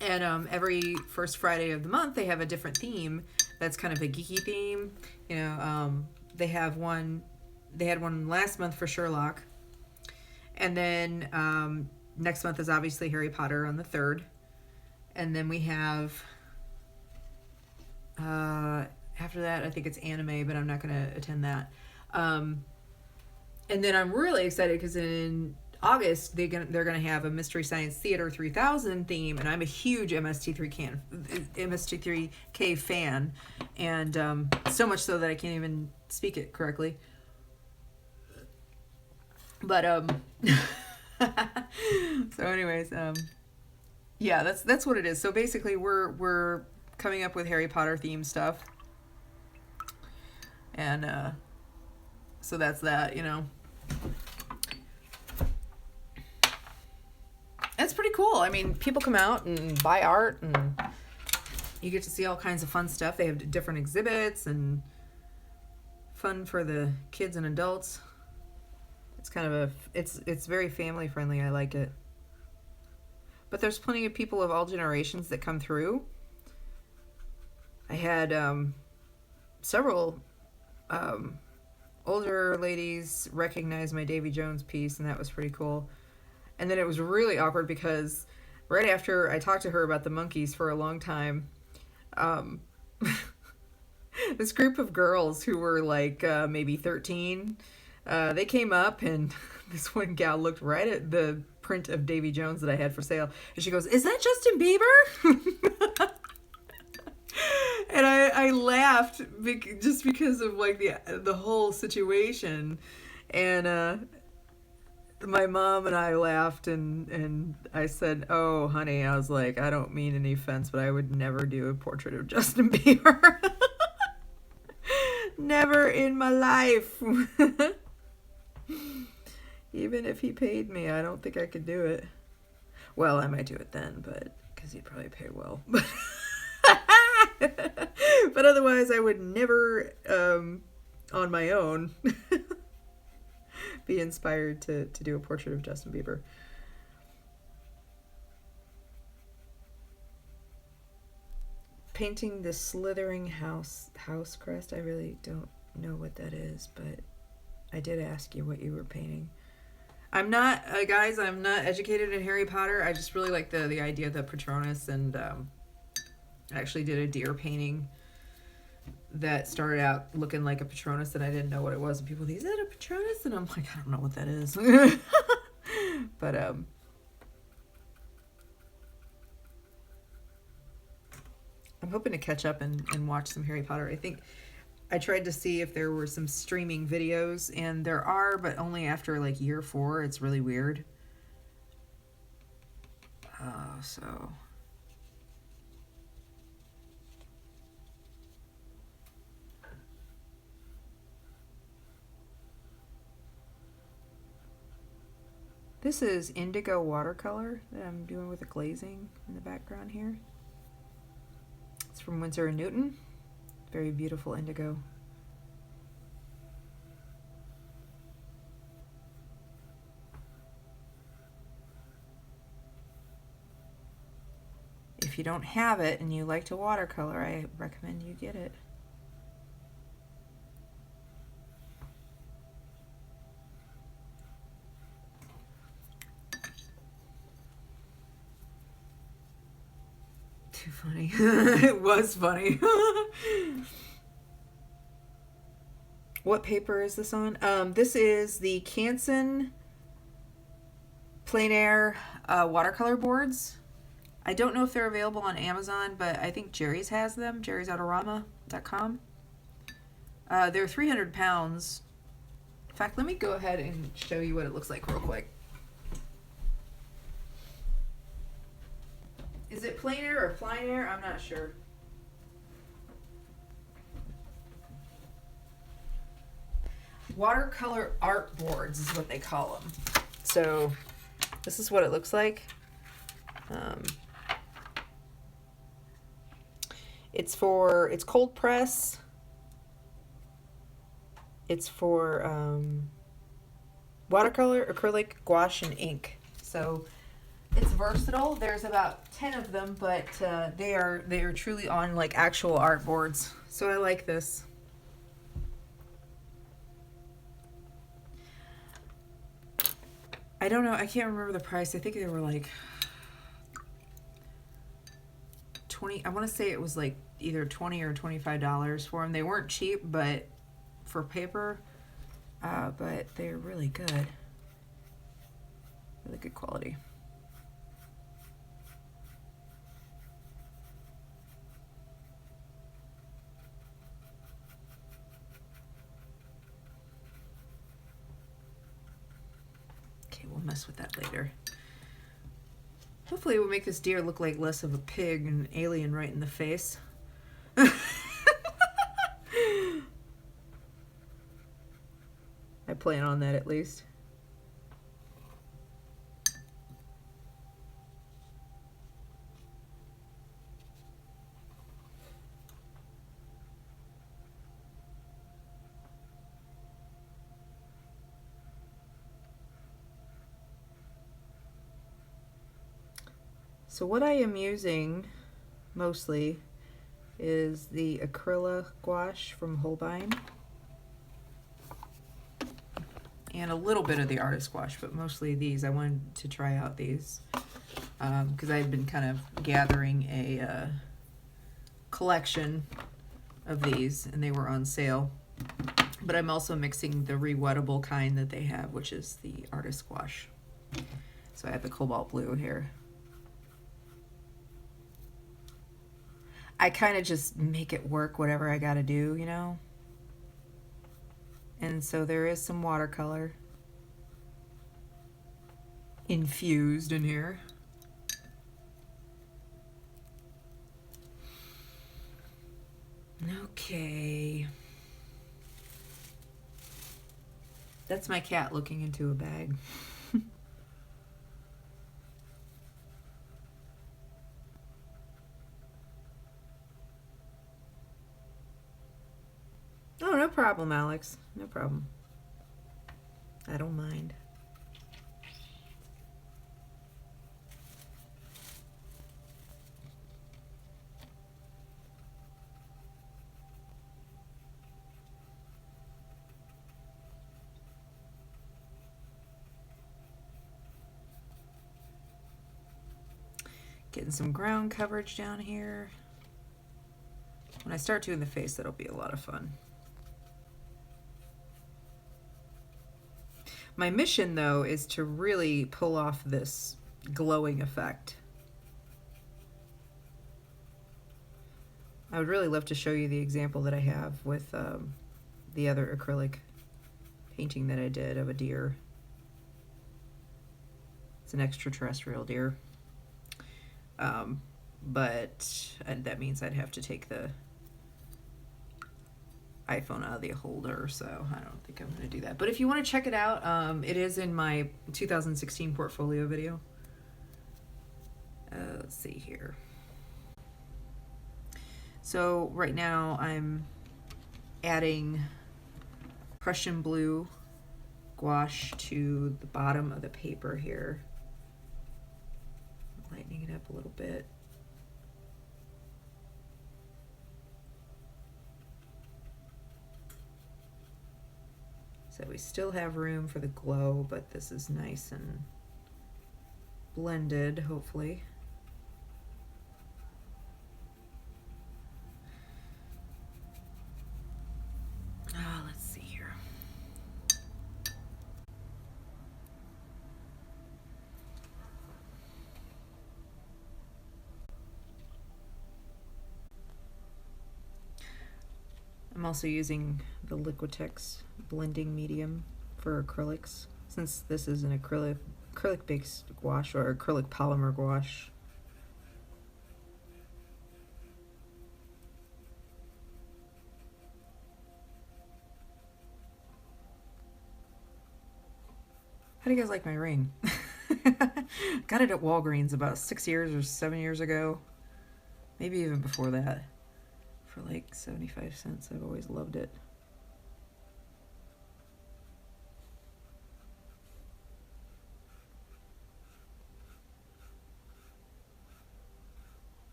and every first Friday of the month they have a different theme that's kind of a geeky theme. You know, they have one. They had one last month for Sherlock, and then next month is obviously Harry Potter on the 3rd. And then we have, after that, I think it's anime, but I'm not going to attend that. And then I'm really excited because in August, they're going to have a Mystery Science Theater 3000 theme, and I'm a huge MST3K fan, and so much so that I can't even speak it correctly. But, so anyways, yeah, that's what it is. So basically, we're coming up with Harry Potter themed stuff, and so that's that. You know, it's pretty cool. I mean, people come out and buy art, and you get to see all kinds of fun stuff. They have different exhibits and fun for the kids and adults. It's kind of it's very family friendly. I like it. But there's plenty of people of all generations that come through. I had several older ladies recognize my Davy Jones piece, and that was pretty cool. And then it was really awkward because right after I talked to her about the monkeys for a long time, this group of girls who were like maybe 13, they came up, and this one gal looked right at the print of Davy Jones that I had for sale, and she goes, "Is that Justin Bieber?" And I laughed just because of like the whole situation, and my mom and I laughed, and I said, "Oh, honey," I was like, "I don't mean any offense, but I would never do a portrait of Justin Bieber." Never in my life. Even if he paid me, I don't think I could do it. Well, I might do it then, but because he'd probably pay well. But otherwise, I would never, on my own, be inspired to do a portrait of Justin Bieber. Painting the slithering house crest. I really don't know what that is, but I did ask you what you were painting. I'm not, guys, I'm not educated in Harry Potter. I just really like the idea of the Patronus, and I actually did a deer painting that started out looking like a Patronus, and I didn't know what it was. And people, is that a Patronus? And I'm like, I don't know what that is. But I'm hoping to catch up and watch some Harry Potter. I think I tried to see if there were some streaming videos, and there are, but only after like year 4. It's really weird. So this is indigo watercolor that I'm doing with a glazing in the background here. It's from Windsor Newton. Very beautiful indigo. If you don't have it and you like to watercolor, I recommend you get it. too funny. It was funny. What paper is this on? This is the Canson Plein Air watercolor boards. I don't know if they're available on Amazon, but I think Jerry's has them. jerry'sautorama.com. They're 300 pounds. In fact, let me go ahead and show you what it looks like real quick. Is it plein air or plein air? I'm not sure. Watercolor art boards is what they call them. So this is what it looks like. It's cold press. It's for watercolor, acrylic, gouache, and ink. So it's versatile. There's about 10 of them, but they are truly on like actual art boards. So I like this. I don't know. I can't remember the price. I think they were like 20. I want to say it was like either $20 or $25 for them. They weren't cheap, but for paper, but they're really good. Really good quality. Okay, we'll mess with that later. Hopefully it will make this deer look like less of a pig and an alien right in the face. I plan on that at least. So what I am using mostly is the Acryla Gouache from Holbein. And a little bit of the artist gouache, but mostly these. I wanted to try out these because I've been kind of gathering a collection of these, and they were on sale. But I'm also mixing the rewettable kind that they have, which is the artist gouache. So I have the Cobalt Blue here. I kind of just make it work, whatever I got to do, you know? And so there is some watercolor infused in here. Okay. That's my cat looking into a bag. Oh, no problem, Alex. No problem. I don't mind. Getting some ground coverage down here. When I start doing the face, that'll be a lot of fun. My mission, though, is to really pull off this glowing effect. I would really love to show you the example that I have with the other acrylic painting that I did of a deer. It's an extraterrestrial deer. But that means I'd have to take the iPhone out of the holder, so I don't think I'm going to do that. But if you want to check it out, it is in my 2016 portfolio video. Let's see here. So right now I'm adding Prussian Blue gouache to the bottom of the paper here. Lightening it up a little bit. So we still have room for the glow, but this is nice and blended, hopefully. I'm also using the Liquitex blending medium for acrylics, since this is an acrylic based gouache or acrylic polymer gouache. How do you guys like my ring? Got it at Walgreens about 6 years or 7 years ago. Maybe even before that. For like 75 cents. I've always loved it.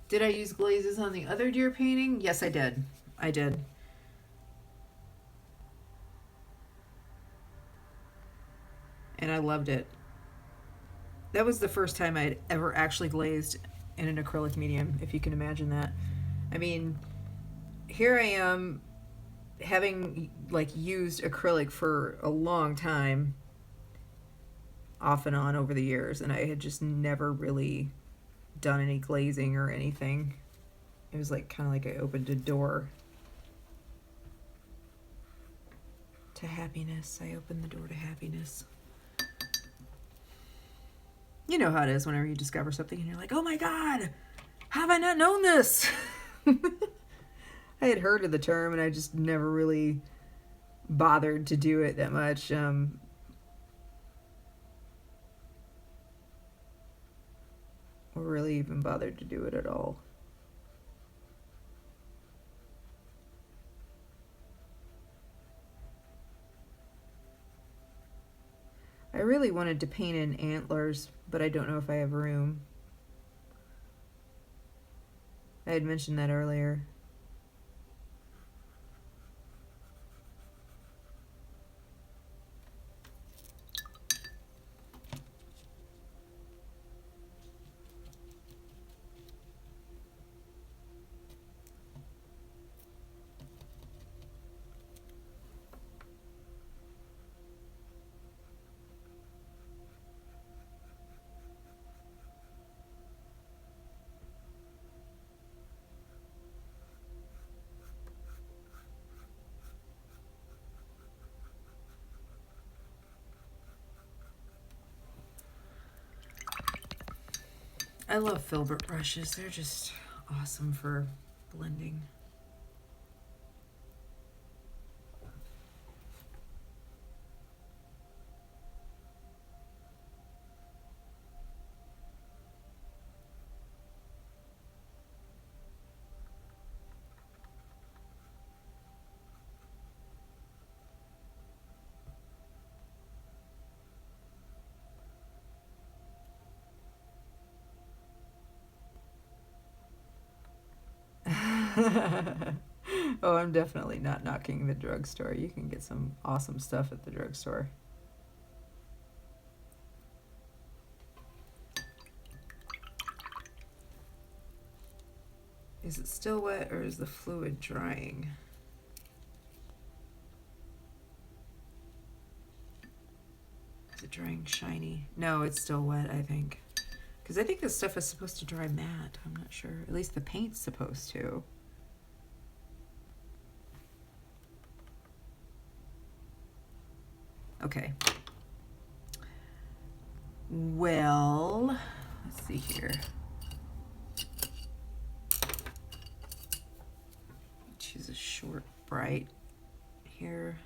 Did I use glazes on the other deer painting? Yes, I did. I did. And I loved it. That was the first time I'd ever actually glazed in an acrylic medium, if you can imagine that. I mean, here I am having like used acrylic for a long time, off and on over the years, and I had just never really done any glazing or anything. It was like kind of like I opened a door to happiness. I opened the door to happiness. You know how it is whenever you discover something and you're like, oh my god, how have I not known this? I had heard of the term and I just never really bothered to do it that much. Or really even bothered to do it at all. I really wanted to paint in antlers, but I don't know if I have room. I had mentioned that earlier. I love filbert brushes. They're just awesome for blending. Oh, I'm definitely not knocking the drugstore. You can get some awesome stuff at the drugstore. Is it still wet or is the fluid drying? Is it drying shiny? No, it's still wet, I think. Because I think this stuff is supposed to dry matte. I'm not sure. At least the paint's supposed to. Okay. Well, let's see here. Choose a short, bright here.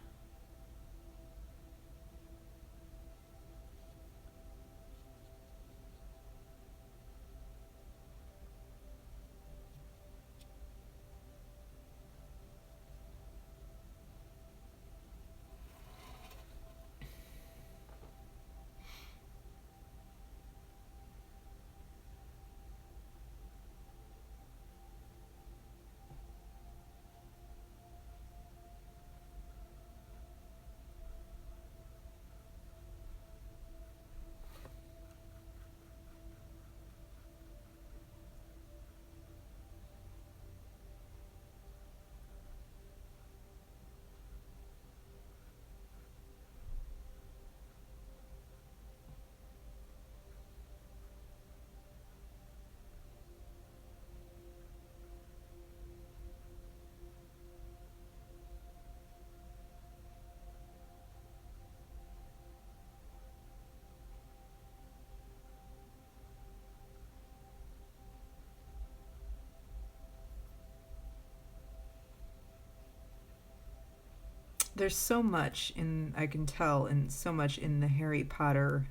there's so much I can tell, and so much in the Harry Potter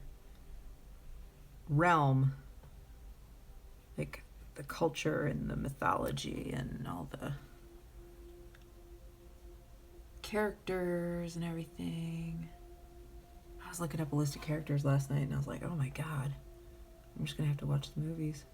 realm, like the culture and the mythology and all the characters and everything. I was looking up a list of characters last night and I was like, oh my god, I'm just gonna have to watch the movies.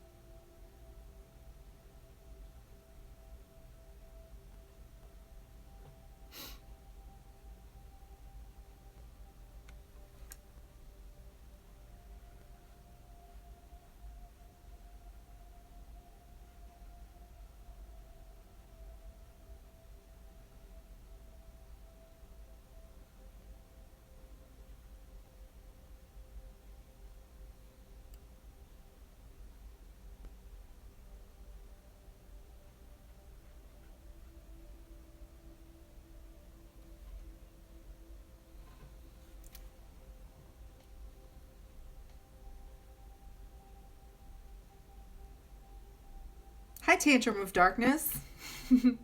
Hi, Tantrum of Darkness.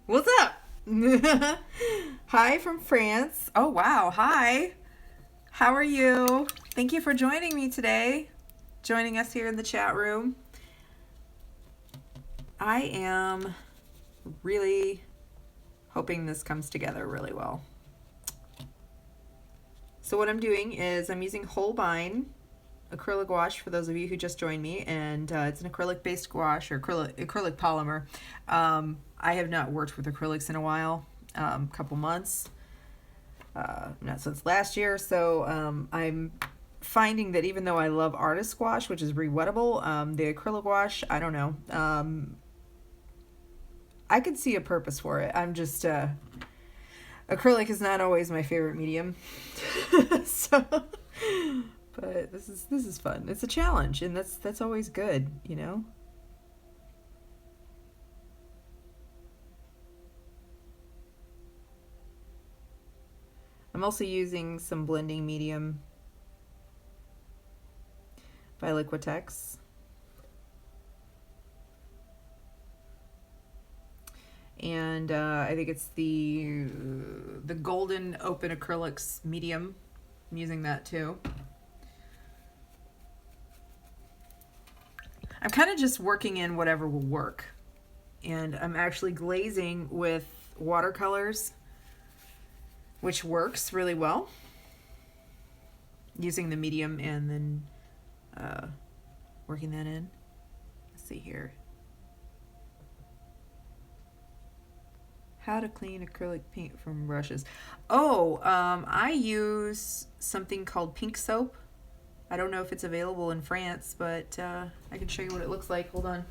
What's up? Hi from France. Oh, wow. Hi. How are you? Thank you for joining me today, joining us here in the chat room. I am really hoping this comes together really well. So what I'm doing is I'm using Holbein Acryla Gouache for those of you who just joined me, and it's an acrylic-based gouache or acrylic polymer. I have not worked with acrylics in a while, couple months, not since last year. So I'm finding that even though I love artist gouache, which is rewettable, the acrylic gouache, I don't know. I could see a purpose for it. I'm just acrylic is not always my favorite medium, so. But this is fun. It's a challenge, and that's always good, you know. I'm also using some blending medium by Liquitex. And I think it's the golden open acrylics medium. I'm using that too. I'm kind of just working in whatever will work. And I'm actually glazing with watercolors, which works really well. Using the medium and then working that in. Let's see here. How to clean acrylic paint from brushes. Oh, I use something called pink soap. I don't know if it's available in France, but I can show you what it looks like. Hold on.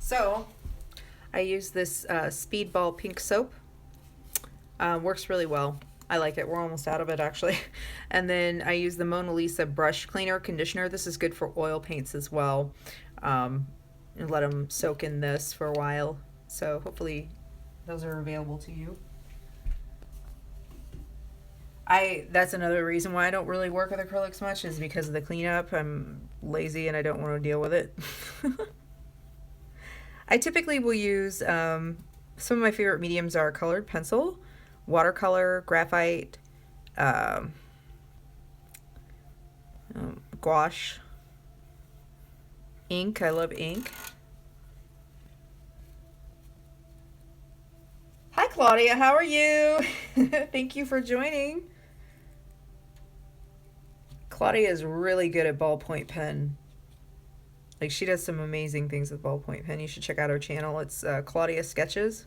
So I use this Speedball pink soap. Works really well. I like it. We're almost out of it actually. And then I use the Mona Lisa brush cleaner conditioner. This is good for oil paints as well. And let them soak in this for a while. So hopefully those are available to you. That's another reason why I don't really work with acrylics much, is because of the cleanup. I'm lazy and I don't want to deal with it. I typically will use, some of my favorite mediums are colored pencil, watercolor, graphite, gouache, ink. I love ink. Hi Claudia, how are you? Thank you for joining. Claudia is really good at ballpoint pen. Like, she does some amazing things with ballpoint pen. You should check out her channel. It's Claudia Sketches.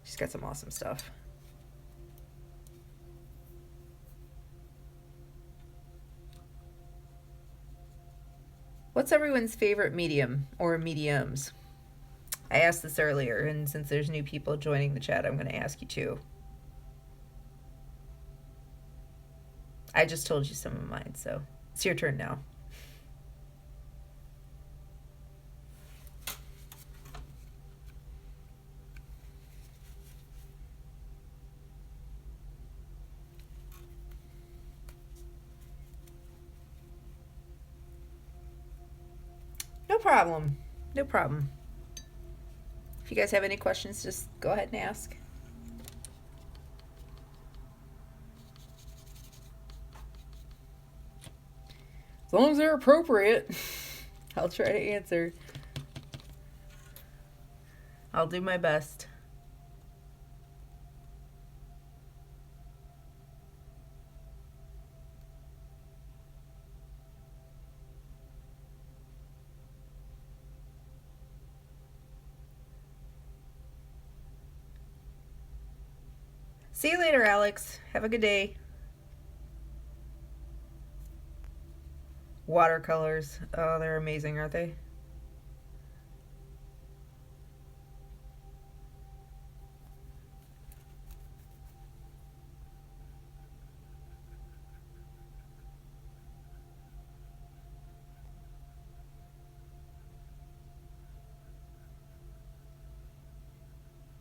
She's got some awesome stuff. What's everyone's favorite medium or mediums? I asked this earlier, and since there's new people joining the chat, I'm going to ask you too. I just told you some of mine, so it's your turn now. problem. No problem. If you guys have any questions, just go ahead and ask. As long as they're appropriate, I'll try to answer. I'll do my best. See you later, Alex. Have a good day. Watercolors. Oh, they're amazing, aren't they?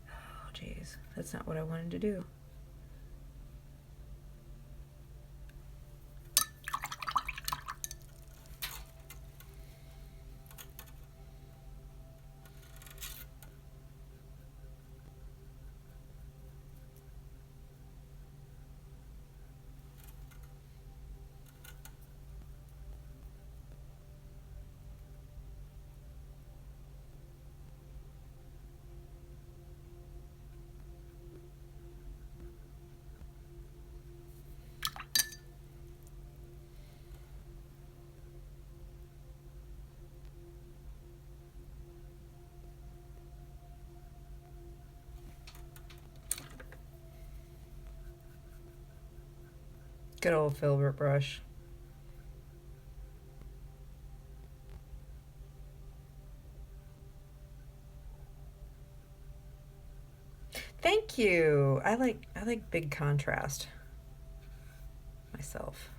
Oh, jeez. That's not what I wanted to do. Good old filbert brush. Thank you. I like big contrast myself.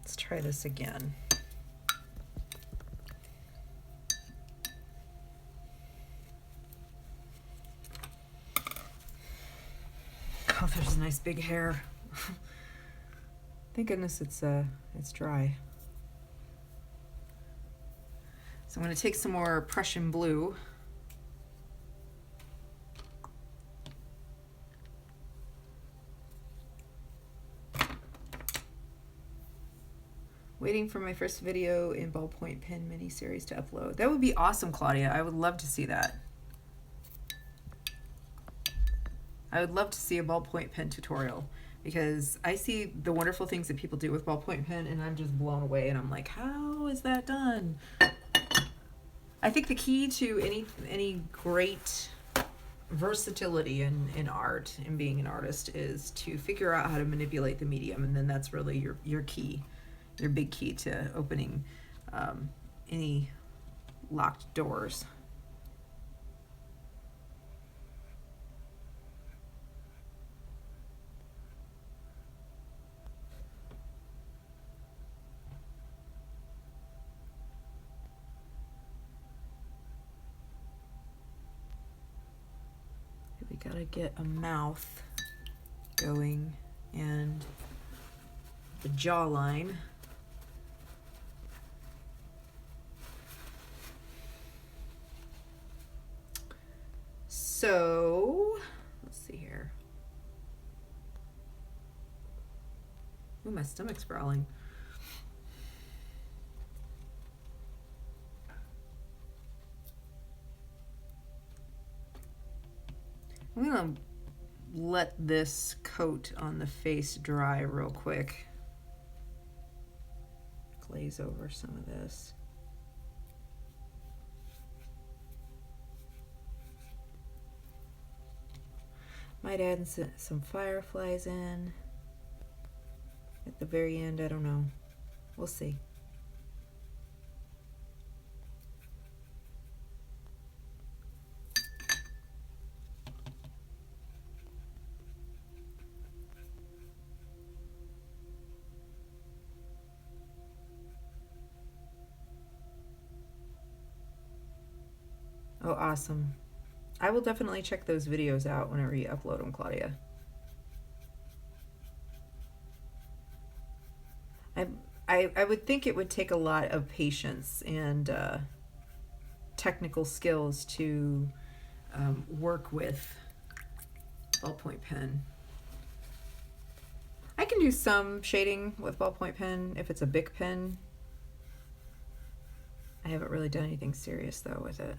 Let's try this again. Oh, there's a nice big hair. Thank goodness it's dry. So I'm going to take some more Prussian Blue. Waiting for my first video in ballpoint pen mini series to upload. That would be awesome, Claudia. I would love to see that. I would love to see a ballpoint pen tutorial because I see the wonderful things that people do with ballpoint pen and I'm just blown away and I'm like, how is that done? I think the key to any great versatility in art and being an artist is to figure out how to manipulate the medium, and then that's really your key, your big key to opening any locked doors. We gotta get a mouth going and the jawline. So let's see here. Ooh, my stomach's growling. I'm gonna let this coat on the face dry real quick. Glaze over some of this. Might add some fireflies in at the very end. I don't know. We'll see. Oh, awesome. I will definitely check those videos out whenever you upload them, Claudia. I would think it would take a lot of patience and technical skills to work with ballpoint pen. I can do some shading with ballpoint pen if it's a Bic pen. I haven't really done anything serious though with it.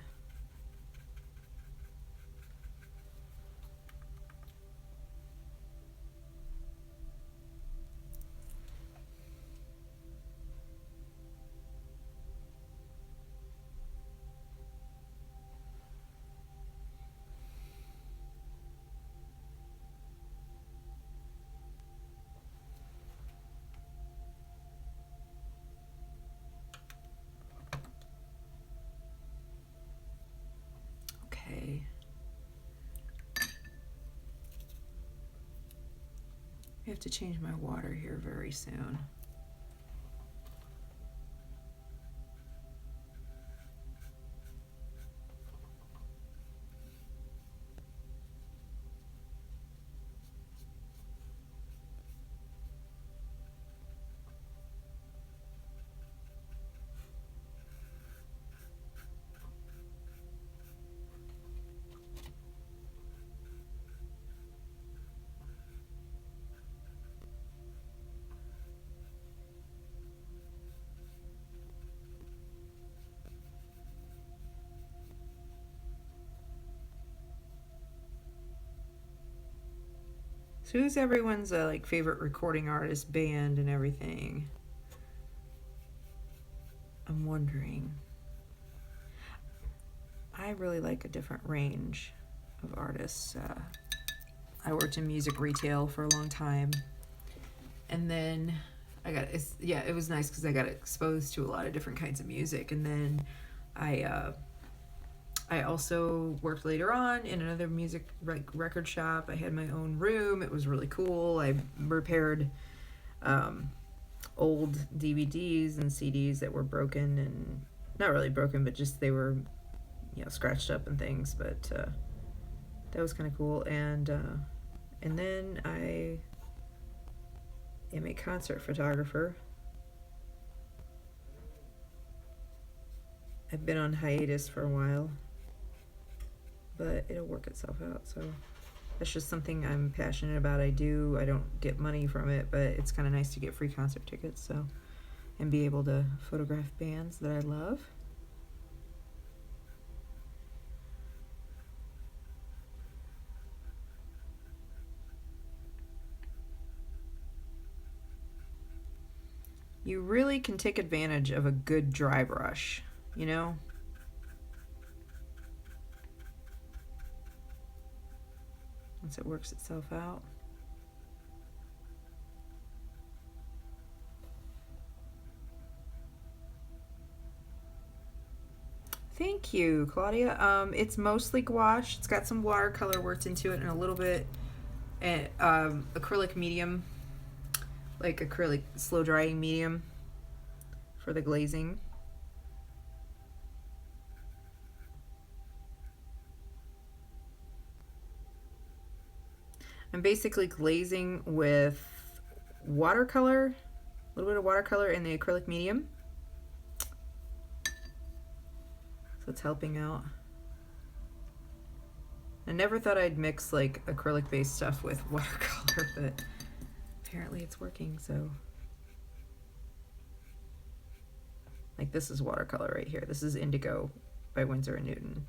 Okay. I have to change my water here very soon. So who's everyone's like favorite recording artist, band, and everything? I'm wondering. I really like a different range of artists. I worked in music retail for a long time, and then it was nice because I got exposed to a lot of different kinds of music, and then I also worked later on in another music record shop. I had my own room. It was really cool. I repaired old DVDs and CDs that were broken, and not really broken, but just they were, scratched up and things. But that was kind of cool. And then I am a concert photographer. I've been on hiatus for a while, but it'll work itself out. So that's just something I'm passionate about. I don't get money from it, but it's kind of nice to get free concert tickets, so, and be able to photograph bands that I love. You really can take advantage of a good dry brush, once it works itself out. Thank you, Claudia. It's mostly gouache. It's got some watercolor worked into it and a little bit acrylic medium, like acrylic slow drying medium for the glazing. I'm basically glazing with watercolor, a little bit of watercolor in the acrylic medium. So it's helping out. I never thought I'd mix like acrylic based stuff with watercolor, but apparently it's working. So like this is watercolor right here. This is Indigo by Windsor Newton.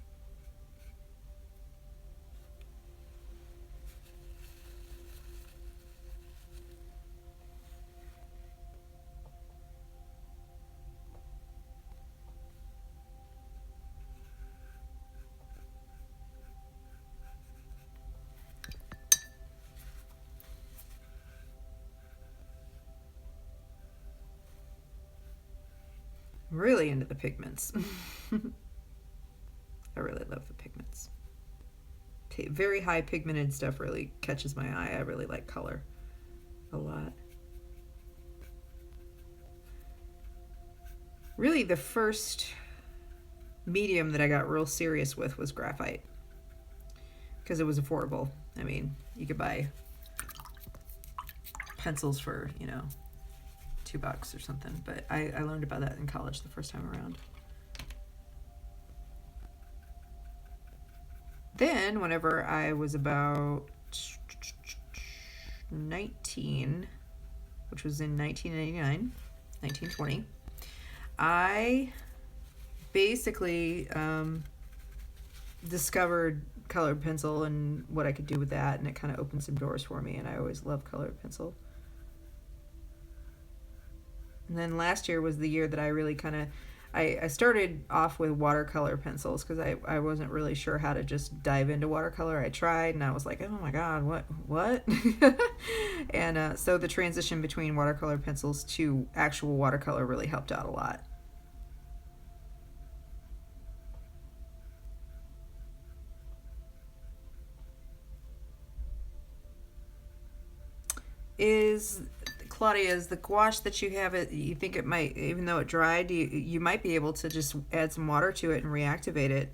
Really into the pigments. I really love the pigments. Very high pigmented stuff really catches my eye. I really like color a lot. Really the first medium that I got real serious with was graphite, because it was affordable. I mean, you could buy pencils for, you know, $2 or something, but I learned about that in college the first time around. Then whenever I was about 19, which was in 1989, 1920, I basically discovered colored pencil and what I could do with that, and it kind of opened some doors for me, and I always loved colored pencil. And then last year was the year that I really kind of, I started off with watercolor pencils because I wasn't really sure how to just dive into watercolor. I tried and I was like, oh my God, what? And so the transition between watercolor pencils to actual watercolor really helped out a lot. Claudia, is the gouache that you have, you think it might, even though it dried, you might be able to just add some water to it and reactivate it.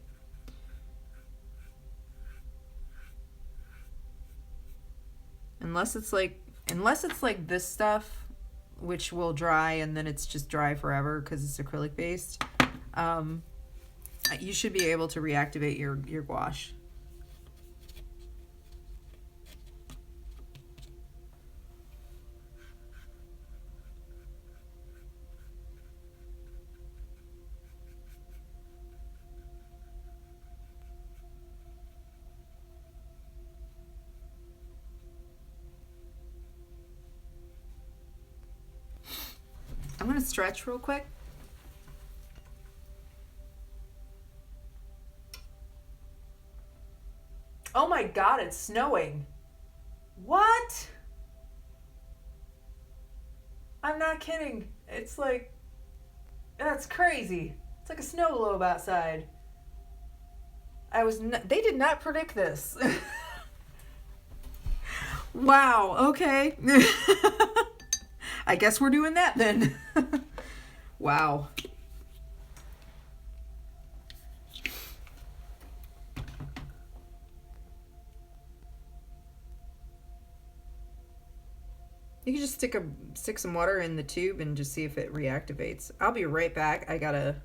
Unless it's like this stuff, which will dry and then it's just dry forever because it's acrylic based. You should be able to reactivate your gouache. I'm going to stretch real quick. Oh my God, it's snowing. What? I'm not kidding. It's like, that's crazy. It's like a snow globe outside. They did not predict this. Wow, okay. I guess we're doing that then. Wow. You can just stick some water in the tube and just see if it reactivates. I'll be right back. I gotta...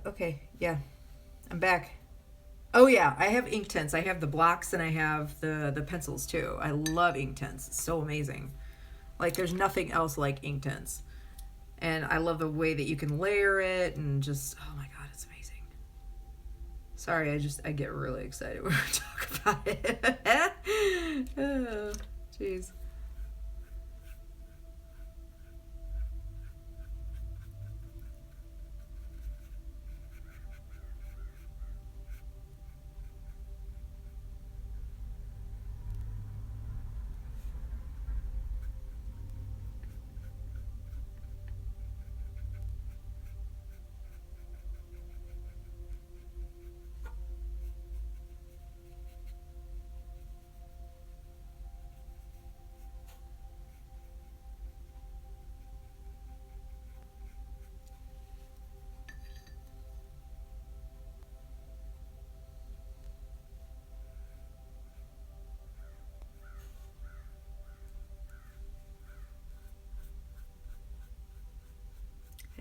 Okay, yeah, I'm back. Oh yeah, I have Inktense. I have the blocks and I have the pencils too. I love Inktense. It's so amazing. Like there's nothing else like Inktense. And I love the way that you can layer it and just, oh my God, it's amazing. Sorry, I get really excited when we talk about it. Oh, jeez.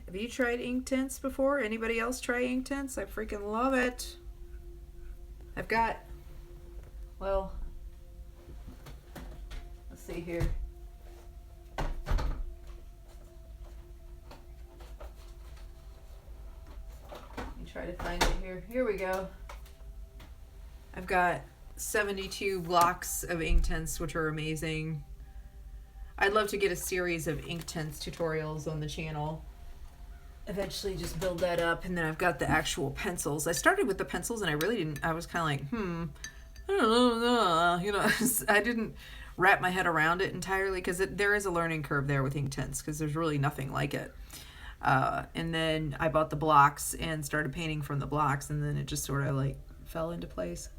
Have you tried Inktense before? Anybody else try Inktense? I freaking love it. I've got, well, let's see here. to find it here. Here we go. I've got 72 blocks of Inktense, which are amazing. I'd love to get a series of Inktense tutorials on the channel. Eventually just build that up, and then I've got the actual pencils. I started with the pencils and I really didn't, I was kind of like, I don't know, you know, I didn't wrap my head around it entirely because there is a learning curve there with Inktense because there's really nothing like it. And then I bought the blocks and started painting from the blocks, and then it just sort of like fell into place.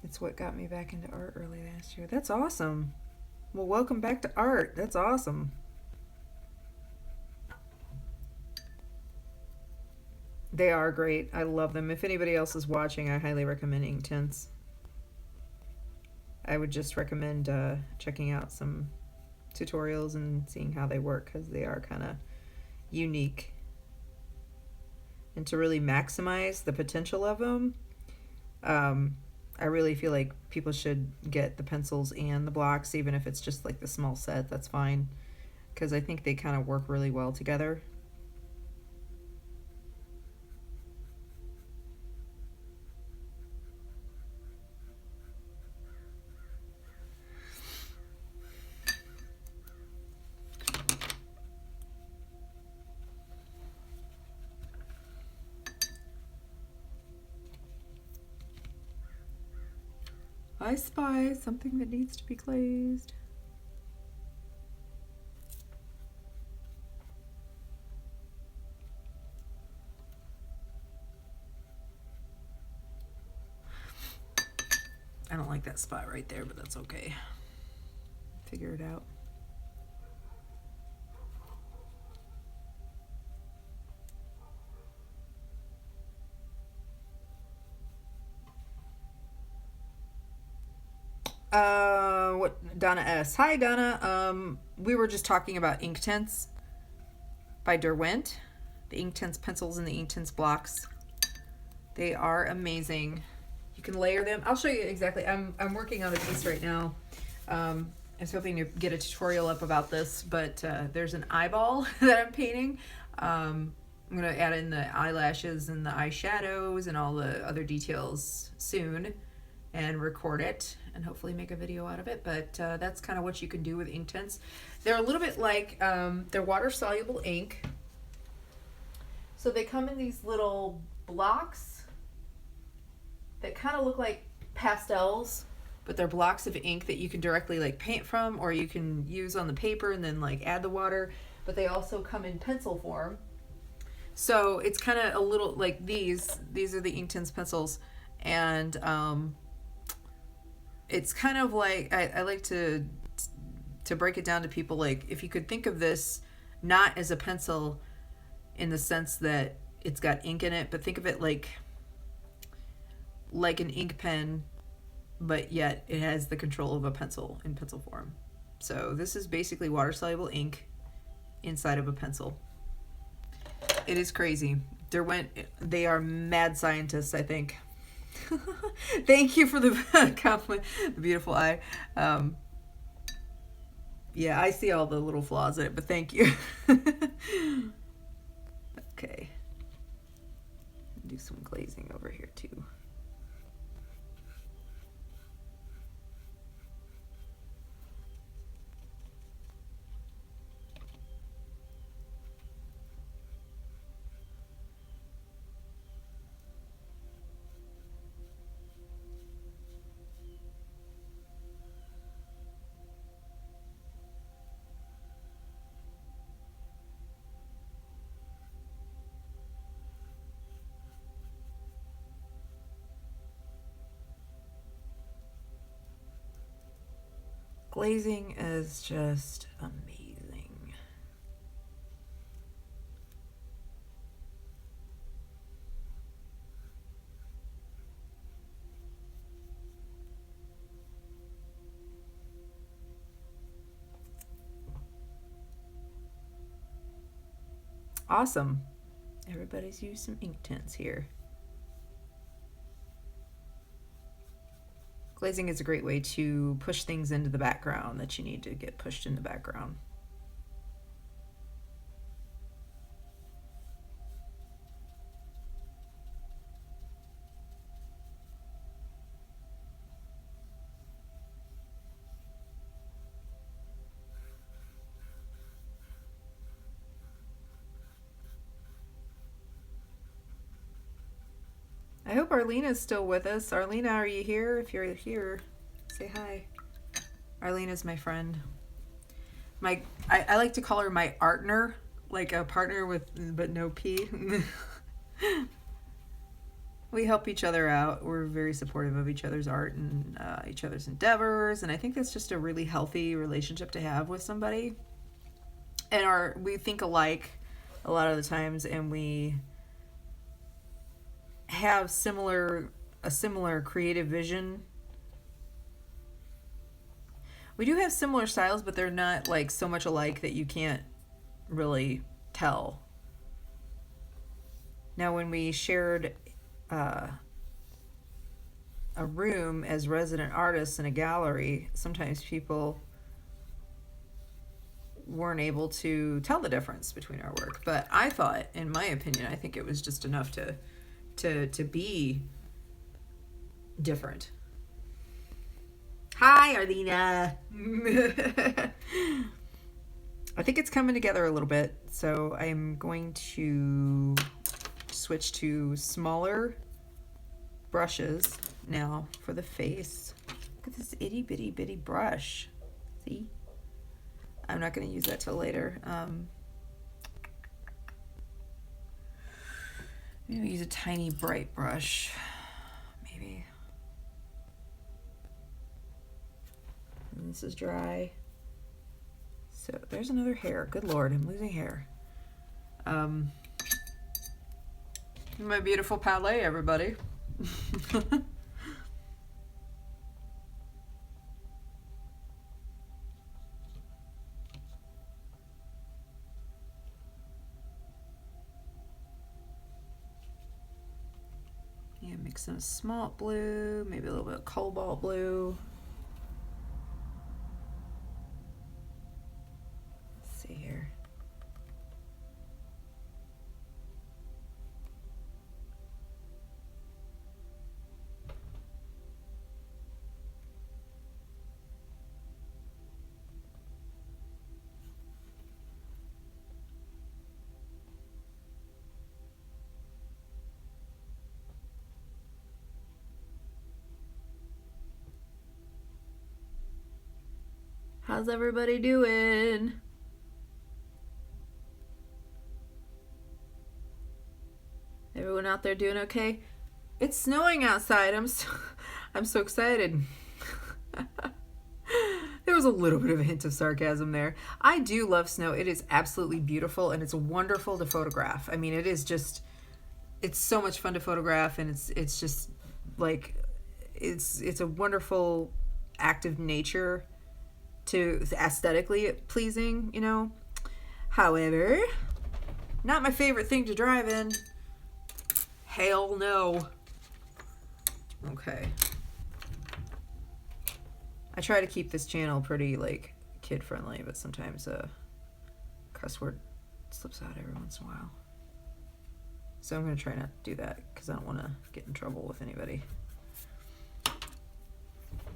It's what got me back into art early last year. That's awesome. Well, welcome back to art. That's awesome. They are great. I love them. If anybody else is watching, I highly recommend Inktense. I would just recommend checking out some tutorials and seeing how they work because they are kind of unique. And to really maximize the potential of them, I really feel like people should get the pencils and the blocks, even if it's just like the small set, that's fine. Because I think they kind of work really well together. I spy something that needs to be glazed. I don't like that spot right there, but that's okay. Figure it out. What Donna S. Hi Donna. We were just talking about Inktense by Derwent. The Inktense pencils and the Inktense blocks. They are amazing. You can layer them. I'll show you exactly. I'm working on a piece right now. I was hoping to get a tutorial up about this, but there's an eyeball that I'm painting. I'm gonna add in the eyelashes and the eyeshadows and all the other details soon and record it and hopefully make a video out of it. But that's kind of what you can do with Inktense. They're a little bit like, they're water soluble ink. So they come in these little blocks that kind of look like pastels, but they're blocks of ink that you can directly like paint from, or you can use on the paper and then like add the water. But they also come in pencil form. So it's kind of a little like these are the Inktense pencils, and it's kind of like, I like to break it down to people, like if you could think of this not as a pencil in the sense that it's got ink in it, but think of it like an ink pen, but yet it has the control of a pencil in pencil form. So this is basically water soluble ink inside of a pencil. It is crazy. They are mad scientists, I think. Thank you for the compliment, the beautiful eye. Yeah, I see all the little flaws in it, but thank you. Okay. Do some glazing over here too. Glazing is just amazing. Awesome. Everybody's used some Inktense here. Glazing is a great way to push things into the background that you need to get pushed in the background. I hope Arlena's still with us. Arlena, are you here? If you're here, say hi. Arlena's my friend. I like to call her my artner, like a partner with but no P. We help each other out. We're very supportive of each other's art and each other's endeavors, and I think that's just a really healthy relationship to have with somebody. And we think alike a lot of the times, and we have a similar creative vision. We do have similar styles, but they're not like so much alike that you can't really tell. Now, when we shared a room as resident artists in a gallery, sometimes people weren't able to tell the difference between our work. But I thought, in my opinion, I think it was just enough to be different. Hi, Arlena. I think it's coming together a little bit, so I'm going to switch to smaller brushes now for the face. Look at this itty bitty bitty brush. See? I'm not going to use that till later. Maybe use a tiny bright brush. Maybe. And this is dry. So there's another hair. Good Lord, I'm losing hair. My beautiful palette, everybody. Yeah, mix some Smalt Blue, maybe a little bit of Cobalt Blue. Let's see here. How's everybody doing? Everyone out there doing okay? It's snowing outside. I'm so excited. There was a little bit of a hint of sarcasm there. I do love snow. It is absolutely beautiful, and it's wonderful to photograph. I mean, it's so much fun to photograph, and it's just like it's a wonderful act of nature to aesthetically pleasing, you know. However, not my favorite thing to drive in. Hell no. Okay. I try to keep this channel pretty like kid friendly, but sometimes a cuss word slips out every once in a while. So I'm going to try not to do that because I don't want to get in trouble with anybody.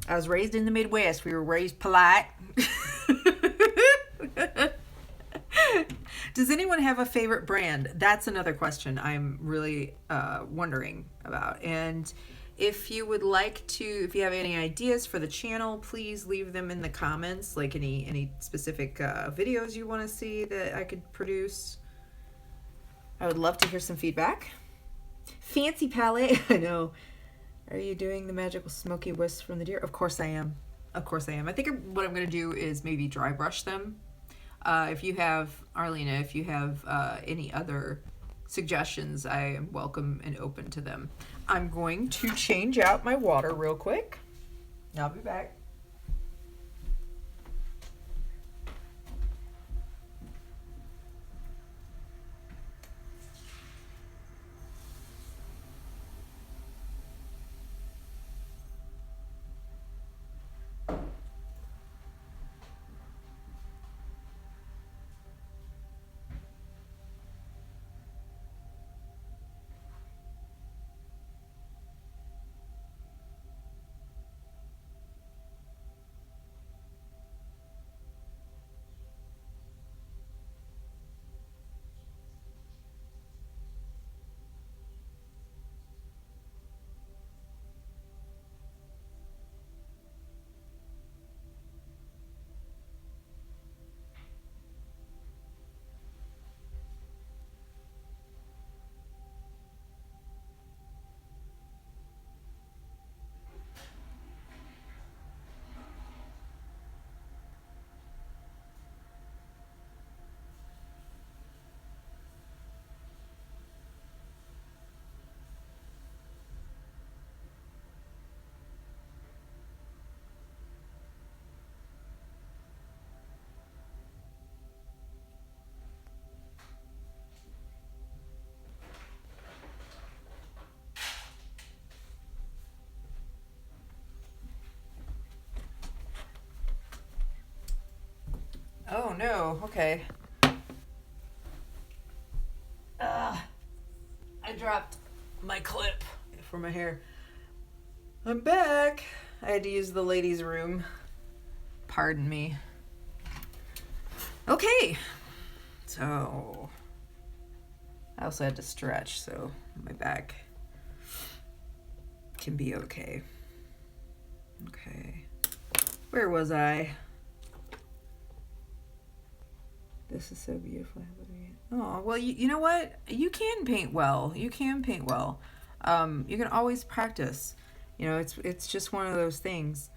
I was raised in the Midwest. We were raised polite. Does anyone have a favorite brand? That's another question I'm really wondering about. And if you would like to, if you have any ideas for the channel, please leave them in the comments, like any specific videos you want to see that I could produce. I would love to hear some feedback. Fancy palette. I know. Are you doing the magical smoky wisps from the deer? Of course I am. Of course I am. I think what I'm going to do is maybe dry brush them. If you have, Arlena, if you have any other suggestions, I am welcome and open to them. I'm going to change out my water real quick. I'll be back. no. Okay. I dropped my clip for my hair. I'm back. I had to use the ladies' room. Pardon me. Okay. So, I also had to stretch, so my back can be okay. Okay. Where was I? This is so beautiful. Oh, well, you know what? You can paint well. You can paint well. You can always practice. You know, it's just one of those things.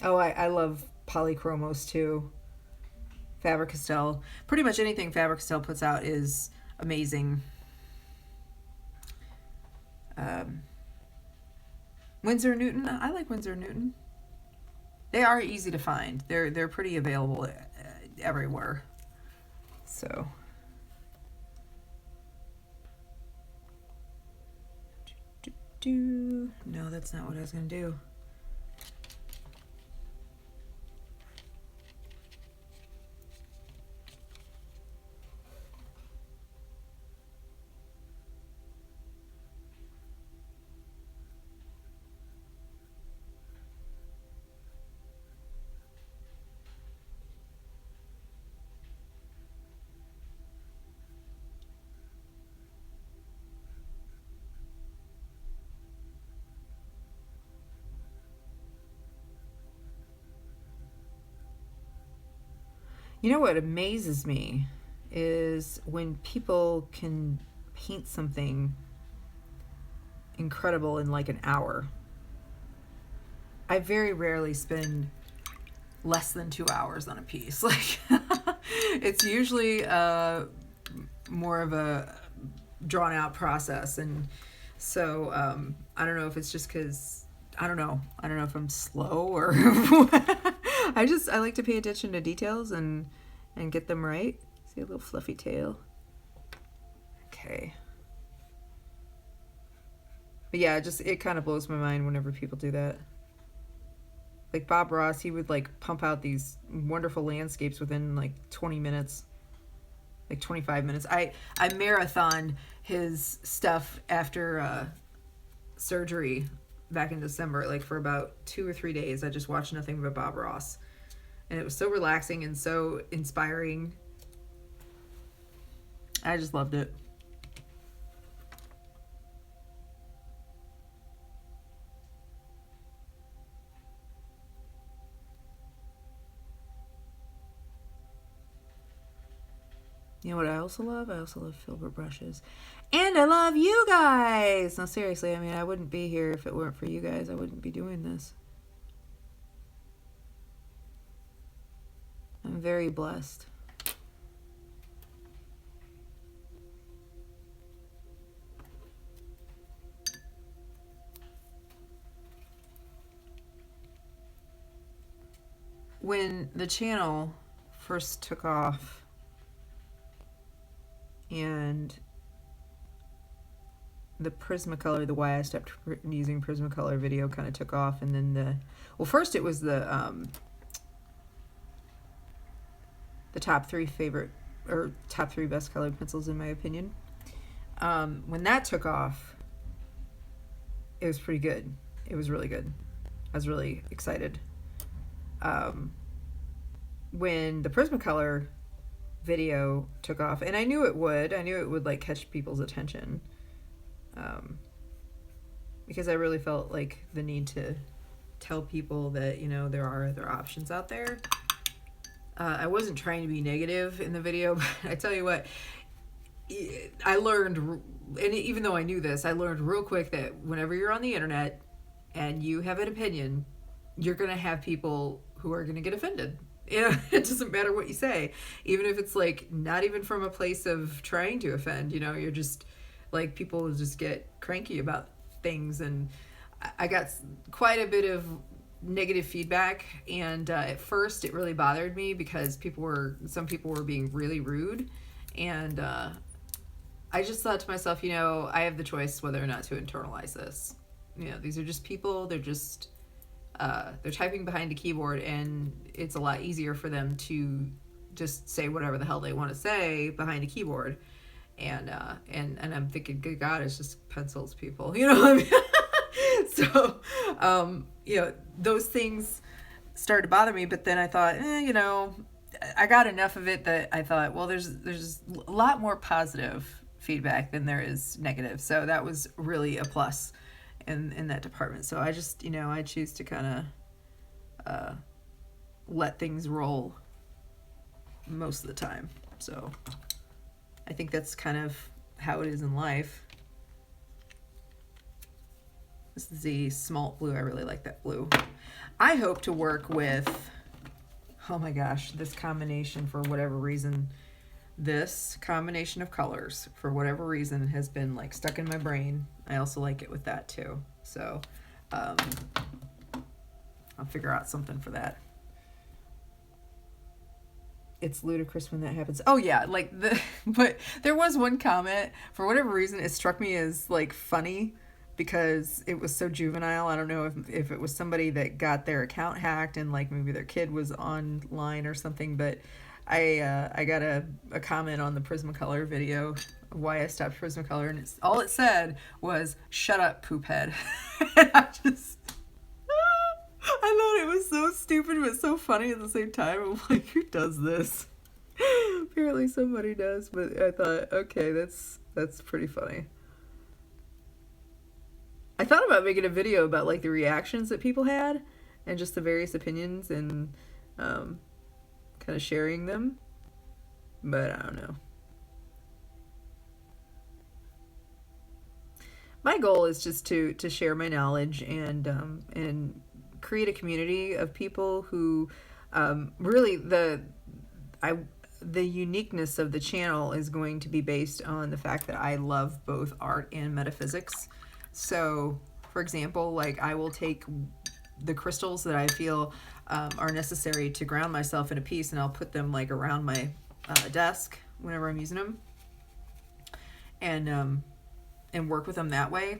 Oh, I love polychromos too. Faber-Castell. Pretty much anything Faber-Castell puts out is amazing. Windsor Newton. I like Windsor Newton. They are easy to find. They're pretty available everywhere. So. No, that's not what I was going to do. You know what amazes me is when people can paint something incredible in like an hour. I very rarely spend less than 2 hours on a piece. Like, it's usually more of a drawn out process. And so I don't know if it's just because, I don't know if I'm slow or I like to pay attention to details and get them right. See a little fluffy tail. Okay. But yeah, it kind of blows my mind whenever people do that. Like Bob Ross, he would like pump out these wonderful landscapes within like 20 minutes, like 25 minutes. I marathoned his stuff after surgery back in December, like for about 2 or 3 days. I just watched nothing but Bob Ross. And it was so relaxing and so inspiring. I just loved it. You know what I also love? I also love filbert brushes. And I love you guys! No, seriously, I mean, I wouldn't be here if it weren't for you guys. I wouldn't be doing this. I'm very blessed. When the channel first took off and the Prismacolor, the why I stopped using Prismacolor video kind of took off, and then first it was the top 3 favorite or top 3 best colored pencils in my opinion. When that took off, it was pretty good. It was really good. I was really excited. When the Prismacolor video took off, and I knew it would like catch people's attention, because I really felt like the need to tell people that, you know, there are other options out there. I wasn't trying to be negative in the video, but I tell you what, I learned, and even though I knew this, I learned real quick that whenever you're on the internet and you have an opinion, you're going to have people who are going to get offended. You know, it doesn't matter what you say, even if it's like not even from a place of trying to offend, you know, you're just like, people will just get cranky about things. And I got quite a bit of negative feedback, and at first it really bothered me because some people were being really rude, and I just thought to myself, you know, I have the choice whether or not to internalize this. You know, these are just people. They're just they're typing behind a keyboard, and it's a lot easier for them to just say whatever the hell they want to say behind a keyboard. And I'm thinking, good God, it's just pencils, people. You know what I mean? So, you know, those things started to bother me. But then I thought, you know, I got enough of it that I thought, well, there's a lot more positive feedback than there is negative. So that was really a plus in that department. So I just, you know, I choose to kind of let things roll most of the time. So I think that's kind of how it is in life. This is the Smalt Blue. I really like that blue. I hope to work with, oh my gosh, this combination for whatever reason. This combination of colors, for whatever reason, has been like stuck in my brain. I also like it with that too. So I'll figure out something for that. It's ludicrous when that happens. Oh yeah, like but there was one comment, for whatever reason, it struck me as like funny because it was so juvenile. I don't know if it was somebody that got their account hacked and like maybe their kid was online or something, but I got a comment on the Prismacolor video of why I stopped Prismacolor, and all it said was, "Shut up, poop head." And I thought it was so stupid but so funny at the same time. I'm like, who does this? Apparently somebody does, but I thought, okay, that's pretty funny. I thought about making a video about like the reactions that people had and just the various opinions and kind of sharing them, but I don't know. My goal is just to share my knowledge and create a community of people who really the uniqueness of the channel is going to be based on the fact that I love both art and metaphysics. So, for example, like I will take the crystals that I feel are necessary to ground myself in a piece, and I'll put them like around my desk whenever I'm using them, and work with them that way.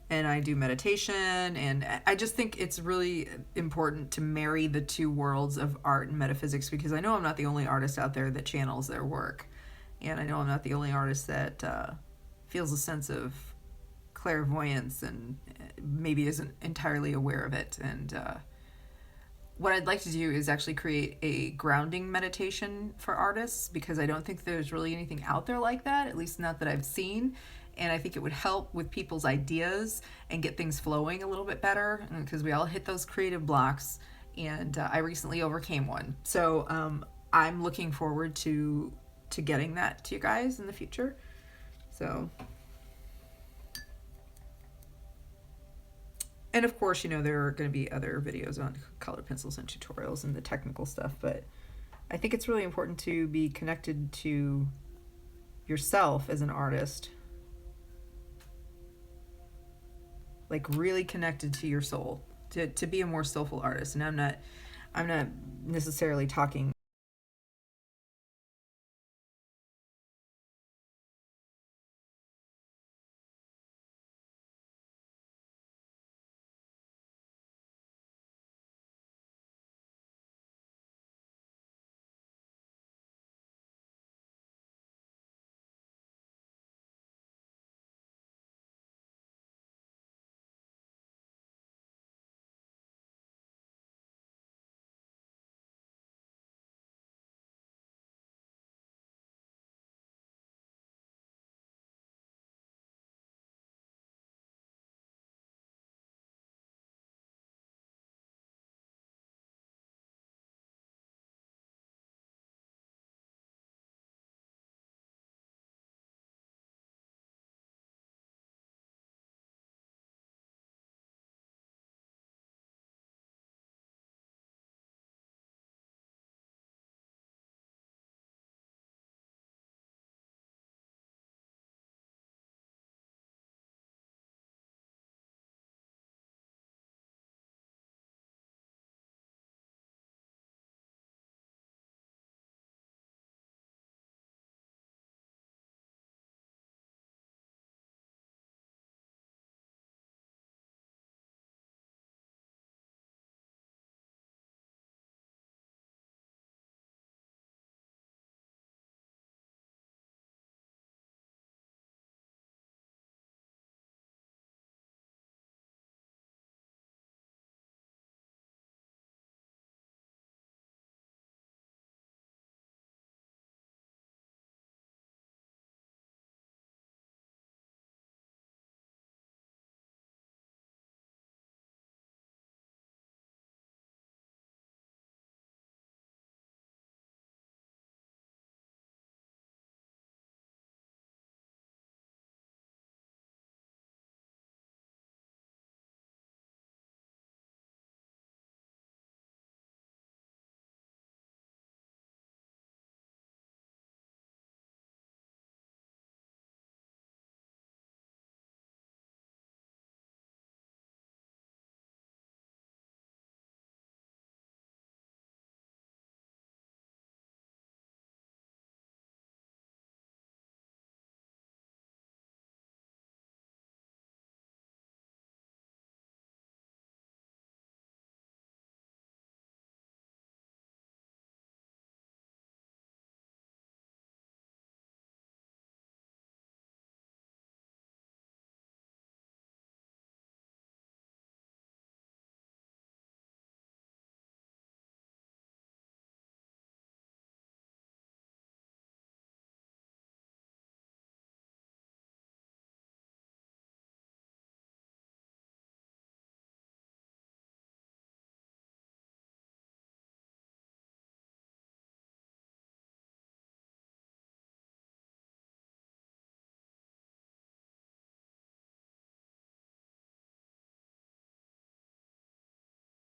And I do meditation, and I just think it's really important to marry the two worlds of art and metaphysics, because I know I'm not the only artist out there that channels their work, and I know I'm not the only artist that feels a sense of clairvoyance and maybe isn't entirely aware of it. And what I'd like to do is actually create a grounding meditation for artists, because I don't think there's really anything out there like that, at least not that I've seen. And I think it would help with people's ideas and get things flowing a little bit better, because we all hit those creative blocks, and I recently overcame one. So I'm looking forward to getting that to you guys in the future. So, and of course, you know, there are going to be other videos on colored pencils and tutorials and the technical stuff, but I think it's really important to be connected to yourself as an artist, like really connected to your soul, to be a more soulful artist. And I'm not necessarily talking